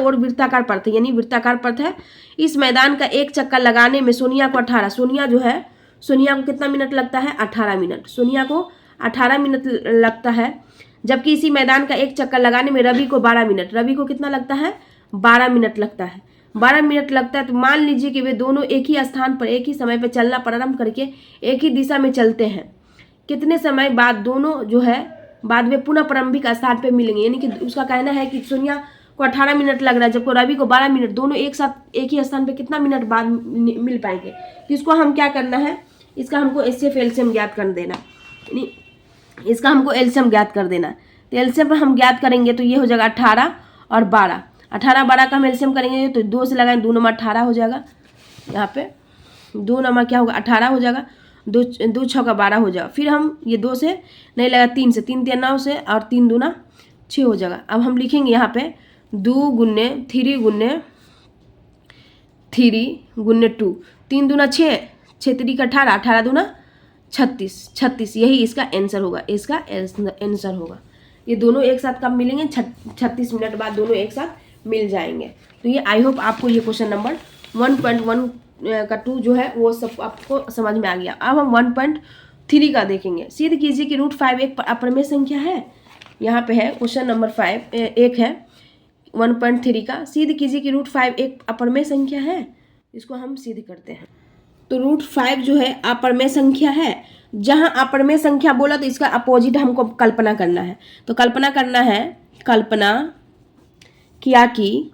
[SPEAKER 1] ओर वृत्ताकार पथ है, यानी वृत्ताकार पथ है। इस मैदान का एक चक्कर लगाने में सोनिया को 18, सोनिया जो है, सोनिया को कितना मिनट लगता है 18 मिनट, सोनिया को 18 मिनट लगता है, जबकि इसी मैदान का एक चक्कर लगाने में रवि को 12 मिनट, रवि को कितना लगता है 12 मिनट लगता है, 12 मिनट लगता है। तो मान लीजिए कि वे दोनों एक ही स्थान पर एक ही समय पर चलना प्रारंभ करके एक ही दिशा में चलते हैं। कितने समय बाद दोनों जो है बाद में पुनः प्रारंभिक स्थान पर मिलेंगे, यानी कि उसका कहना है कि सोनिया को 18 मिनट लग रहा है जबकि रवि को 12 मिनट, दोनों एक साथ एक ही स्थान पे कितना मिनट बाद मिल पाएंगे। तो इसको हम क्या करना है, इसका हमको एचसीएफ एलसीएम ज्ञात कर देना, यानी इसका हमको एलसीएम ज्ञात कर देना। तो एलसीएम हम ज्ञात करेंगे तो ये हो जाएगा 18 और 12, 18 12 का हम एलसीएम करेंगे तो 2 से लगाएंगे, 2 नंबर 18 हो जाएगा, यहाँ पे 2 नंबर क्या होगा 18 हो जाएगा, 2 6 का 12 हो जाएगा। फिर हम ये 2 से नहीं लगा 3 से, 3 3 9 से और 3 दूना 6 हो जाएगा। अब हम लिखेंगे यहाँ पे 2 गुन्ने 3 गुन्ने 3 गुन्ने 2, 3 दूना 6, 6 3 का 18, 18 दूना 36, 36 यही इसका आंसर होगा, इसका आंसर होगा। ये दोनों एक साथ कब मिलेंगे 36 मिनट बाद दोनों एक साथ मिल जाएंगे। तो ये आई होप आपको ये क्वेश्चन नंबर 1.1 का 2 जो है वो सब आपको समझ में आ गया। अब हम 1.3 का देखेंगे। सिद्ध कीजिए कि √5 एक अपरिमेय संख्या है। यहाँ पे है क्वेश्चन नंबर 5 एक है 1.3 का, सिद्ध कीजिए कि √5 एक अपरिमेय संख्या है। इसको हम सिद्ध करते हैं। तो √5 जो है अपरिमेय संख्या है। जहाँ अपरिमेय संख्या बोला तो इसका अपोजिट हमको कल्पना करना है। तो कल्पना करना है, कल्पना किया कि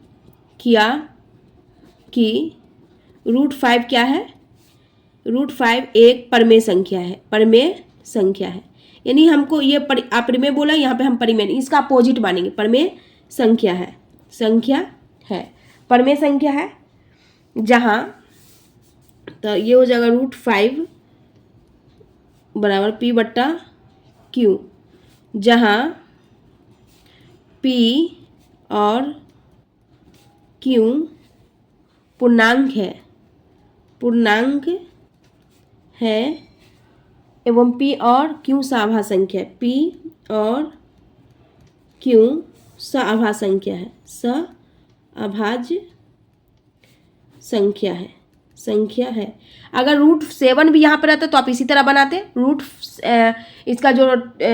[SPEAKER 1] √5 क्या है, √5 एक परिमेय संख्या है, परिमेय संख्या है। यानी हमको ये अपरिमेय बोला, यहाँ पे हम परिमेय नहीं, इसका अपोजिट मानेंगे, परिमेय संख्या है, संख्या है, परिमेय संख्या है। जहाँ तो ये हो जाएगा √5 बराबर P/Q, जहाँ P और Q पूर्णांक है एवं P और Q सआभाज्य संख्या है, P और Q सआभाज्य संख्या है, सआभाज्य संख्या है। अगर √7 भी यहाँ पर रहता तो आप इसी तरह बनाते, इसका जो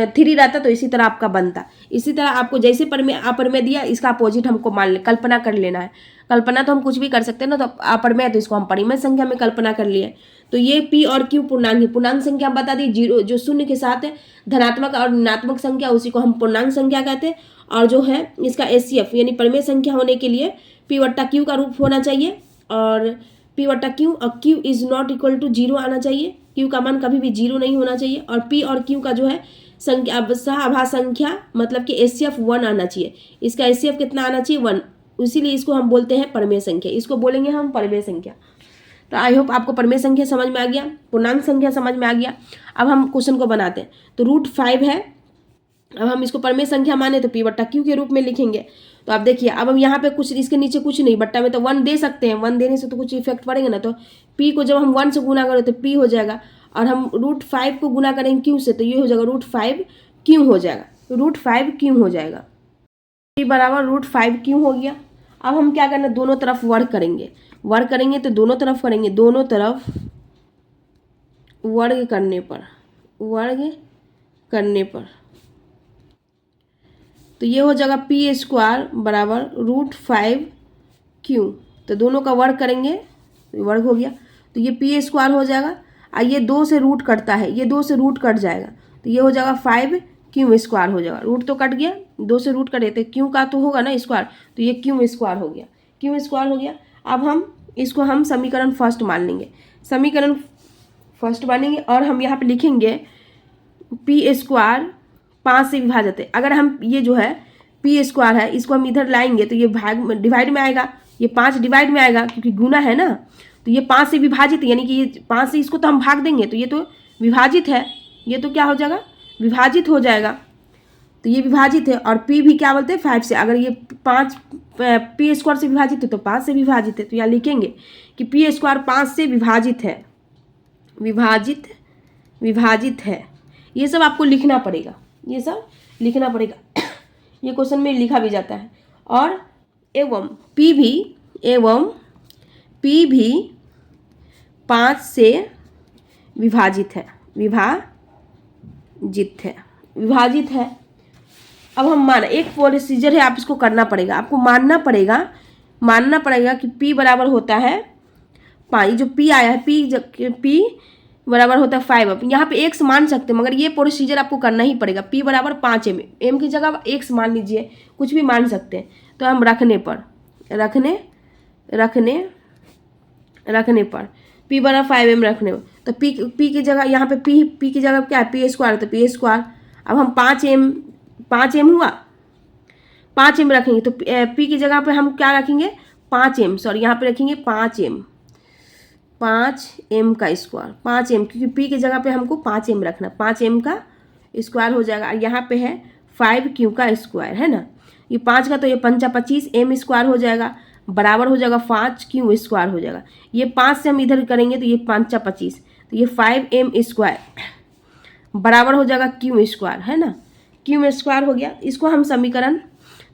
[SPEAKER 1] 3 रहता तो इसी तरह आपका बनता। इसी तरह आपको जैसे अपरिमेय दिया इसका अपोजिट हमको मान ले, कल्पना कर लेना है। कल्पना तो हम कुछ भी कर सकते हैं ना, तो अपरिमेय तो इसको हम परिमेय संख्या में कल्पना कर लिए। तो ये P और Q पूर्णांक संख्या हम बता दी, 0 जो शून्य के साथ है, धनात्मक और ऋणात्मक संख्या उसी को हम पूर्णांक संख्या कहते हैं। और जो है इसका HCF यानी परिमेय संख्या होने के लिए P/Q का रूप होना चाहिए और P/Q और Q is not equal to 0 आना चाहिए, Q का मान कभी भी 0 नहीं होना चाहिए। और P और Q का जो है संख्या सआभाज्य संख्या मतलब कि HCF 1 आना चाहिए। इसका HCF कितना आना चाहिए 1, इसीलिए इसको हम बोलते हैं परिमेय संख्या, इसको बोलेंगे हम परिमेय संख्या। तो आई होप आपको परिमेय संख्या समझ में आ गया, पूर्णांक संख्या समझ में आ गया। अब हम क्वेश्चन को बनाते हैं। तो √5 है, अब हम इसको परिमेय संख्या माने तो P/Q के रूप में लिखेंगे। तो आप देखिए अब हम यहाँ पे कुछ इसके नीचे कुछ नहीं, बट्टा में तो 1 दे सकते हैं, 1 देने से तो कुछ इफेक्ट पड़ेगा ना। तो P को जब हम 1 से गुना करें तो P हो जाएगा, और हम √5 को गुना करेंगे Q से तो ये हो जाएगा √5Q हो जाएगा, √5Q हो जाएगा। P बराबर √5Q हो गया। अब हम क्या करना, दोनों तरफ वर्ग करेंगे तो दोनों तरफ करेंगे, दोनों तरफ वर्ग करने पर तो ये हो जाएगा P² बराबर √5Q। तो दोनों का वर्ग करेंगे तो वर्ग हो गया, तो ये P² हो जाएगा। और ये 2 से रूट कटता है, ये 2 से रूट कट जाएगा तो ये हो जाएगा 5Q² हो जाएगा। रूट तो कट गया, 2 से रूट कटे तो Q का तो होगा ना स्क्वायर, तो ये Q² हो गया, Q² हो गया। अब हम इसको हम समीकरण फर्स्ट मान लेंगे, समीकरण फर्स्ट मानेंगे और हम यहाँ पे लिखेंगे P² 5 से विभाजित है। अगर हम ये जो है P² है इसको हम इधर लाएंगे तो ये डिवाइड में आएगा, ये 5 डिवाइड में आएगा क्योंकि गुना है ना। तो ये 5 से विभाजित है, यानी कि ये 5 से इसको तो हम भाग देंगे तो ये तो विभाजित है, ये तो क्या हो जाएगा विभाजित हो जाएगा। तो ये विभाजित है और P भी क्या बोलते हैं 5 से। अगर ये 5 P² से विभाजित है तो 5 से विभाजित है, तो यहाँ लिखेंगे कि P² 5 से विभाजित है। ये सब आपको लिखना पड़ेगा, ये सब लिखना पड़ेगा। ये क्वेश्चन में लिखा भी जाता है। और एवं P भी 5 से विभाजित है, विभाजित है, विभाजित है। अब हम एक प्रोसीजर है, आप इसको करना पड़ेगा, आपको मानना पड़ेगा कि P बराबर होता है 5, जो P आया है P बराबर होता है 5। अब यहाँ पे x मान सकते हैं, मगर ये प्रोसीजर आपको करना ही पड़ेगा। P बराबर 5m, m की जगह x मान लीजिए, कुछ भी मान सकते हैं। तो हम रखने पर P बराबर 5m रखने पर, तो P की जगह यहाँ पे P की जगह क्या है, P स्क्वायर, तो P स्क्वायर। अब हम 5m हुआ, 5m रखेंगे, तो P की जगह पे हम क्या रखेंगे, 5m, सॉरी यहाँ पे रखेंगे 5m का स्क्वायर, 5m, क्योंकि P की जगह पे हमको 5m रखना, 5m का स्क्वायर हो जाएगा। यहाँ पे है 5q का स्क्वायर, है ना, ये 5 का, तो ये 5 25, m स्क्वायर हो जाएगा, बराबर हो जाएगा 5q स्क्वायर हो जाएगा। ये 5 से हम इधर करेंगे तो ये 5 25, तो ये 5m स्क्वायर बराबर हो जाएगा q स्क्वायर, है ना, q स्क्वायर हो गया। इसको हम समीकरण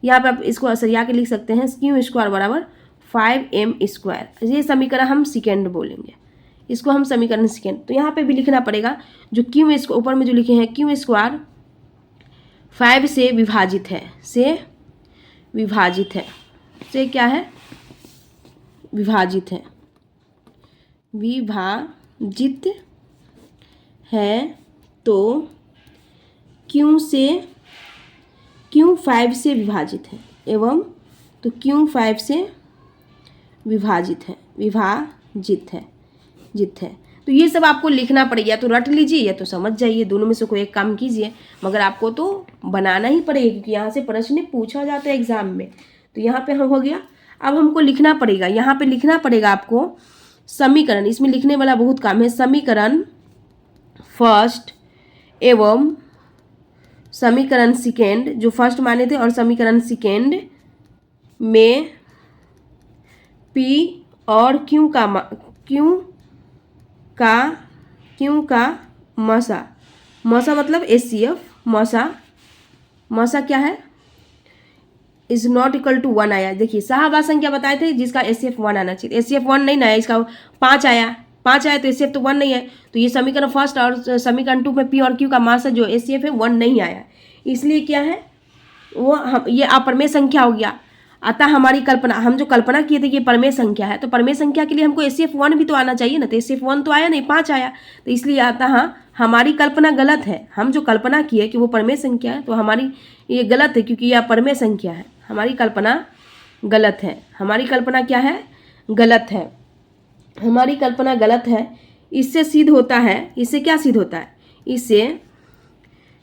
[SPEAKER 1] यहाँ पे आप इसको सरिया के लिख सकते हैं, q स्क्वायर बराबर 5m स्क्वायर। ये समीकरण हम सेकेंड बोलेंगे, इसको हम समीकरण सेकेंड। तो यहाँ पे भी लिखना पड़ेगा जो q इसको ऊपर में जो लिखे हैं, q स्क्वायर 5 से विभाजित है, से क्या है, विभाजित है, तो q 5 से विभाजित है, एवं तो q 5 से विभाजित है। तो ये सब आपको लिखना पड़ेगा, या तो रट लीजिए या तो समझ जाइए, दोनों में से कोई एक काम कीजिए, मगर आपको तो बनाना ही पड़ेगा, क्योंकि यहाँ से प्रश्न पूछा जाता है एग्जाम में। तो यहाँ पे हम हो गया। अब हमको लिखना पड़ेगा, यहाँ पे लिखना पड़ेगा आपको समीकरण, इसमें लिखने वाला बहुत काम है। समीकरण फर्स्ट एवं समीकरण सेकेंड, जो फर्स्ट माने थे, और समीकरण सेकेंड में P और Q का मौसा मतलब HCF, मौसा क्या है, इज नॉट इक्वल टू 1 आया। देखिए साहबा संख्या बताए थे जिसका HCF 1 आना चाहिए, HCF 1 नहीं ना आया, इसका 5 आया, तो HCF तो 1 नहीं है। तो ये समीकरण फर्स्ट और समीकरण 2 में P और Q का मास जो HCF है 1 नहीं आया, इसलिए क्या है वो ये अप्रमेय संख्या हो गया। अतः हमारी कल्पना, हम जो कल्पना किए थे कि ये परमेय संख्या है, तो परमेय संख्या के लिए हमको HCF 1 भी तो आना चाहिए ना, तो HCF 1 तो आया नहीं, 5 आया, तो इसलिए अतः हमारी कल्पना गलत है। हम जो कल्पना किए कि वो परमेय संख्या है, तो हमारी ये गलत है, क्योंकि यह परमेय संख्या है, हमारी कल्पना गलत है। हमारी कल्पना क्या है, गलत है, हमारी कल्पना गलत है। इससे सिद्ध होता है, इससे क्या सिद्ध होता है, इससे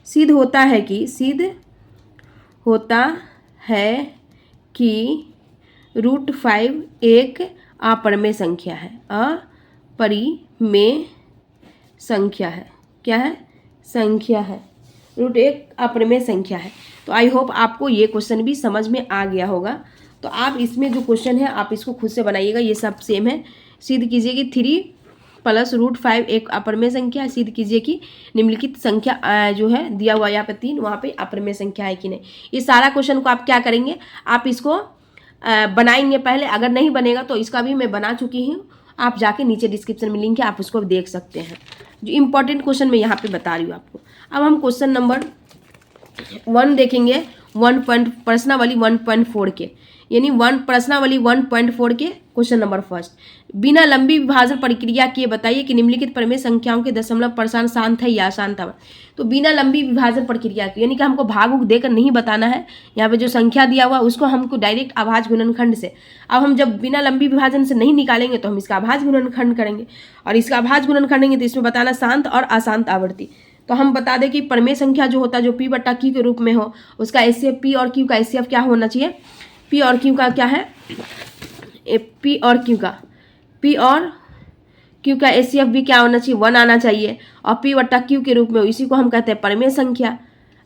[SPEAKER 1] सिद्ध होता है कि √5 एक अपरिमेय संख्या है, अपरिमेय संख्या है, क्या है, संख्या है, √1 अपरिमेय संख्या है। तो आई होप आपको ये क्वेश्चन भी समझ में आ गया होगा। तो आप इसमें जो क्वेश्चन है आप इसको खुद से बनाइएगा, ये सब सेम है। सिद्ध कीजिए कि 3 + √5 एक अपरिमेय संख्या है। सिद्ध कीजिए कि निम्नलिखित संख्या जो है दिया हुआ यहाँ पे 3, वहाँ पे अपरिमेय संख्या है कि नहीं। ये सारा क्वेश्चन को आप क्या करेंगे, आप इसको बनाएंगे पहले, अगर नहीं बनेगा तो इसका भी मैं बना चुकी हूँ, आप जाके नीचे डिस्क्रिप्शन में लिंक है, आप उसको देख सकते हैं। जो इम्पोर्टेंट क्वेश्चन मैं यहाँ पे बता रही हूँ आपको। अब हम क्वेश्चन नंबर 1 देखेंगे, प्रश्नावली 1.4 के, यानी प्रश्नावली 1.4 के क्वेश्चन नंबर फर्स्ट। बिना लंबी विभाजन प्रक्रिया किए बताइए कि निम्नलिखित परमेय संख्याओं के दशमलव प्रसारण शांत है या अशांत है। तो बिना लंबी विभाजन प्रक्रिया की, यानी कि हमको भाग उग देकर नहीं बताना है, यहाँ पे जो संख्या दिया हुआ उसको हमको डायरेक्ट अभाज्य गुणनखंड से, अब हम जब बिना लंबी विभाजन से नहीं निकालेंगे तो हम इसका अभाज्य गुणनखंड करेंगे, और इसका अभाज्य गुणनखंड करेंगे तो इसमें बताना शांत और अशांत आवृत्ति। तो हम बता दें कि परमेय संख्या जो होता है जो P/Q के रूप में हो, उसका HCF P और Q का HCF क्या होना चाहिए, P और Q का क्या है, P और Q का HCF भी क्या होना चाहिए, 1 आना चाहिए, और P/Q के रूप में, इसी को हम कहते हैं परमेय संख्या।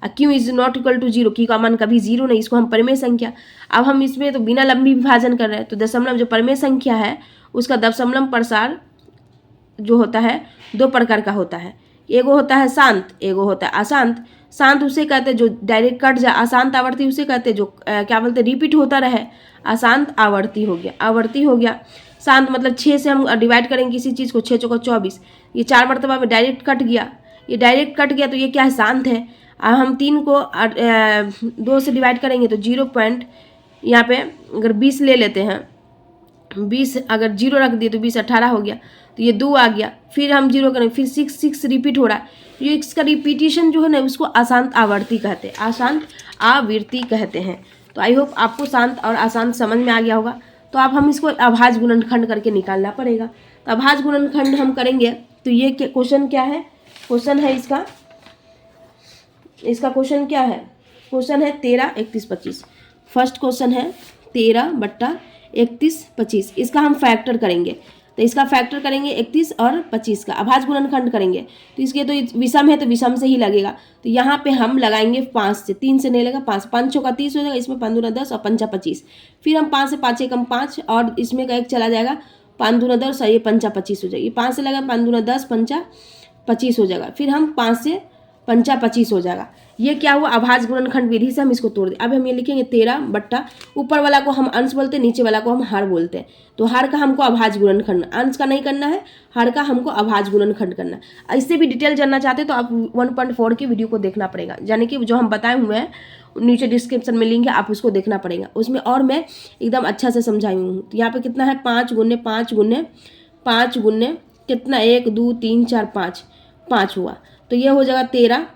[SPEAKER 1] Q is not equal to 0, Q का मान कभी 0 नहीं, इसको हम परमेय संख्या। अब हम इसमें तो बिना लंबी विभाजन कर रहे हैं, तो दशमलव जो परमेय संख्या है उसका दशमलव प्रसार जो होता है 2 प्रकार का होता है, एगो होता है शांत, एगो होता है अशांत। शांत उसे कहते हैं जो डायरेक्ट कट जाए, अशांत आवर्ती उसे कहते हैं जो क्या बोलते हैं रिपीट होता रहे, अशांत आवर्ती हो गया। शांत मतलब 6 से हम डिवाइड करेंगे किसी चीज़ को, 6 × 4 = 24, ये 4 मरतबा में डायरेक्ट कट गया, ये डायरेक्ट कट गया तो ये क्या है, शांत है। अब हम 3 को 2 से डिवाइड करेंगे तो 0 पॉइंट, यहाँ पे अगर 20 ले लेते हैं, 20 अगर 0 रख दिए तो 20 18 हो गया, तो ये 2 आ गया। फिर हम 0 करेंगे, फिर 6 रिपीट हो रहा है। ये इसका रिपीटिशन जो है ना उसको अशांत आवर्ती कहते हैं, अशांत आवृत्ति कहते हैं। तो आई होप आपको शांत और अशांत समझ में आ गया होगा। तो अब हम इसको अभाज्य गुणनखंड करके निकालना पड़ेगा। तो अभाज्य गुणनखंड हम करेंगे तो ये क्वेश्चन क्या है, क्वेश्चन है इसका क्वेश्चन क्या है, क्वेश्चन है 13, 31, 25। फर्स्ट क्वेश्चन है 13 बट्टा 31, 25। इसका हम फैक्टर करेंगे, तो इसका फैक्टर करेंगे 31 और 25 का अभाज्य गुणनखंड करेंगे। तो इसके तो विषम है तो विषम से ही लगेगा। तो यहाँ पे हम लगाएंगे 5 से, 3 से नहीं लगेगा, 5 5 चौका 30 हो जाएगा, इसमें 5 दूना 10 और 5 25। फिर हम 5 से 5 एकम 5 और इसमें का 1 चला जाएगा, 5 दूना 10 और ये 5 25 हो जाएगी। ये 5 से लगा 5 दूना 10, 5 25 हो जाएगा। फिर हम 5 से 5 25 हो जाएगा। ये क्या हुआ, अभाज्य गुणनखंड विधि से हम इसको तोड़ दें। अब हम ये लिखेंगे 13 बट्टा, ऊपर वाला को हम अंश बोलते हैं, नीचे वाला को हम हर बोलते हैं। तो हर का हमको अभाज्य गुणनखंड, अंश का नहीं करना है, हर का हमको अभाज्य गुणनखंड करना है। इससे भी डिटेल जानना चाहते हैं तो आप 1.4 की वीडियो को देखना पड़ेगा, यानी कि जो हम बताए हुए हैं नीचे डिस्क्रिप्शन में लिंक है, आप उसको देखना पड़ेगा। उसमें और मैं एकदम अच्छा से समझाई हूँ। तो यहाँ पे कितना है, 5 गुने 5 गुने 5 गुने कितना, 1 2 3 4 5 हुआ। तो ये हो जाएगा 13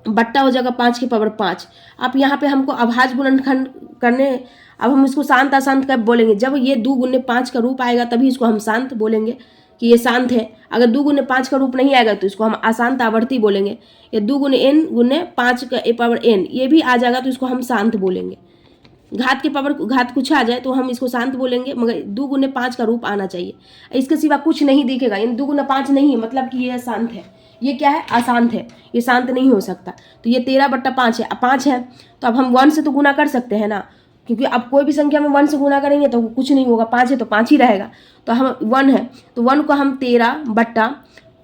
[SPEAKER 1] बट्टा हो जाएगा 5 की पावर 5। अब यहाँ पे हमको अभाज्य गुणनखंड करने, अब हम इसको शांत अशांत कब बोलेंगे, जब ये 2 गुने 5 का रूप आएगा तभी इसको हम शांत बोलेंगे कि ये शांत है। अगर 2 गुने 5 का रूप नहीं आएगा तो इसको हम अशांत आवर्ती बोलेंगे। ये 2 गुने n गुने 5 का पावर n ये भी आ जाएगा तो इसको हम शांत बोलेंगे। घात के पावर घात कुछ आ जाए तो हम इसको शांत बोलेंगे, मगर 2 गुने 5 का रूप आना चाहिए। इसके सिवा कुछ नहीं दिखेगा, यानी 2 गुना 5 नहीं है मतलब कि ये शांत है। ये क्या है, अशांत है, ये शांत नहीं हो सकता। तो ये 13 बट्टा 5 है। 5 है तो अब हम 1 से तो गुना कर सकते हैं ना, क्योंकि अब कोई भी संख्या में 1 से गुना करेंगे तो कुछ नहीं होगा, 5 है तो 5 ही रहेगा। तो हम 1 है तो 1 को हम 13 बट्टा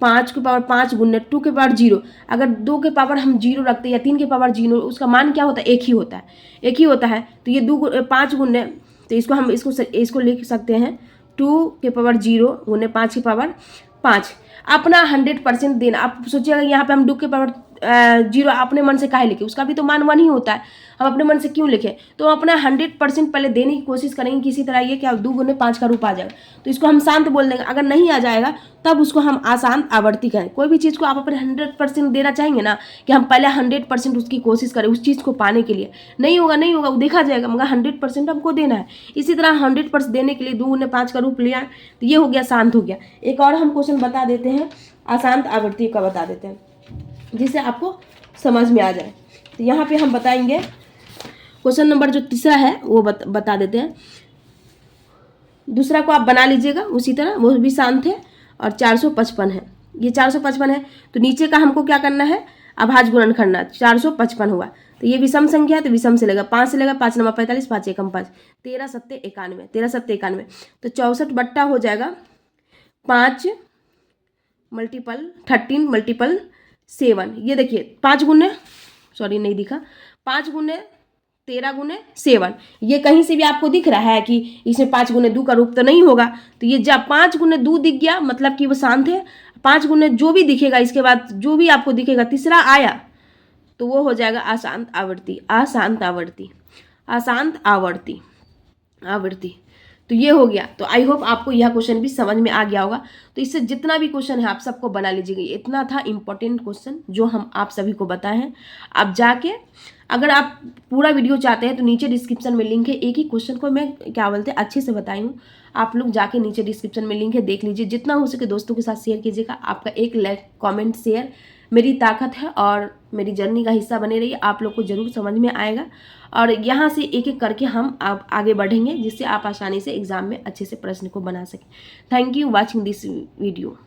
[SPEAKER 1] 5 की पावर 5 गुने 2 के पावर 0। अगर 2 के पावर हम 0 रखते हैं या 3 के पावर 0, उसका मान क्या होता है, एक ही होता है, एक ही होता है। तो ये 5 गुने, तो इसको हम इसको लिख सकते हैं 2 के पावर 0 गुने 5 की पावर 5। अपना 100% देना। आप सोचिएगा यहाँ पे हम 2 के पावर 0 अपने मन से काहे लिखे, उसका भी तो मान 1 ही होता है, हम अपने मन से क्यों लिखे। तो अपना 100% पहले देने की कोशिश करेंगे, किसी तरह ये क्या 2 गुने 5 का रूप आ जाएगा तो इसको हम शांत बोल देंगे। अगर नहीं आ जाएगा तब उसको हम अशांत आवर्ती कहें। कोई भी चीज़ को आप अपने 100% देना चाहेंगे ना, कि हम पहले 100% उसकी कोशिश करें उस चीज़ को पाने के लिए, नहीं होगा वो देखा जाएगा, मगर 100% हमको देना है। इसी तरह 100% देने के लिए 2 गुने 5 का रूप लिया तो ये हो गया, शांत हो गया। एक और हम क्वेश्चन बता देते हैं, अशांत आवर्ती का बता देते हैं जिससे आपको समझ में आ जाए। तो यहाँ पे हम बताएंगे क्वेश्चन नंबर जो तीसरा है वो बता देते हैं। दूसरा को आप बना लीजिएगा उसी तरह, वो भी शांत है और 455 है। ये 455 है तो नीचे का हमको क्या करना है, अभाज्य गुणनखंड करना। 455 हुआ तो ये विषम संख्या है तो विषम से लेगा, 5 से लेगा, 5 9 45, 5 एकम 5, 13 7 91, 13 7 91। तो 64 बट्टा हो जाएगा 5 मल्टीपल 13 मल्टीपल 7। ये देखिए 5 गुने, सॉरी नहीं दिखा, 5 गुने 13 गुने 7। ये कहीं से भी आपको दिख रहा है कि इसमें 5 गुने 2 का रूप तो नहीं होगा। तो ये जब 5 गुने 2 दिख गया मतलब कि वो शांत है। 5 गुने जो भी दिखेगा इसके बाद जो भी आपको दिखेगा तीसरा आया तो वो हो जाएगा अशांत आवर्ती, अशांत आवर्ती, अशांत आवर्ती। तो ये हो गया। तो आई होप आपको यह क्वेश्चन भी समझ में आ गया होगा। तो इससे जितना भी क्वेश्चन है आप सबको बना लीजिएगा। इतना था इम्पोर्टेंट क्वेश्चन जो हम आप सभी को बताए हैं। आप जाके अगर आप पूरा वीडियो चाहते हैं तो नीचे डिस्क्रिप्शन में लिंक है। एक ही क्वेश्चन को मैं क्या बोलते हैं अच्छे से बताई हूँ, आप लोग जाके नीचे डिस्क्रिप्शन में लिंक है, देख लीजिए। जितना हो सके दोस्तों के साथ शेयर कीजिएगा। आपका एक लाइक कमेंट शेयर मेरी ताकत है और मेरी जर्नी का हिस्सा बने रहिए। आप लोग को जरूर समझ में आएगा और यहाँ से एक एक करके हम आप आगे बढ़ेंगे जिससे आप आसानी से एग्जाम में अच्छे से प्रश्न को बना सकें। Thank you watching this video.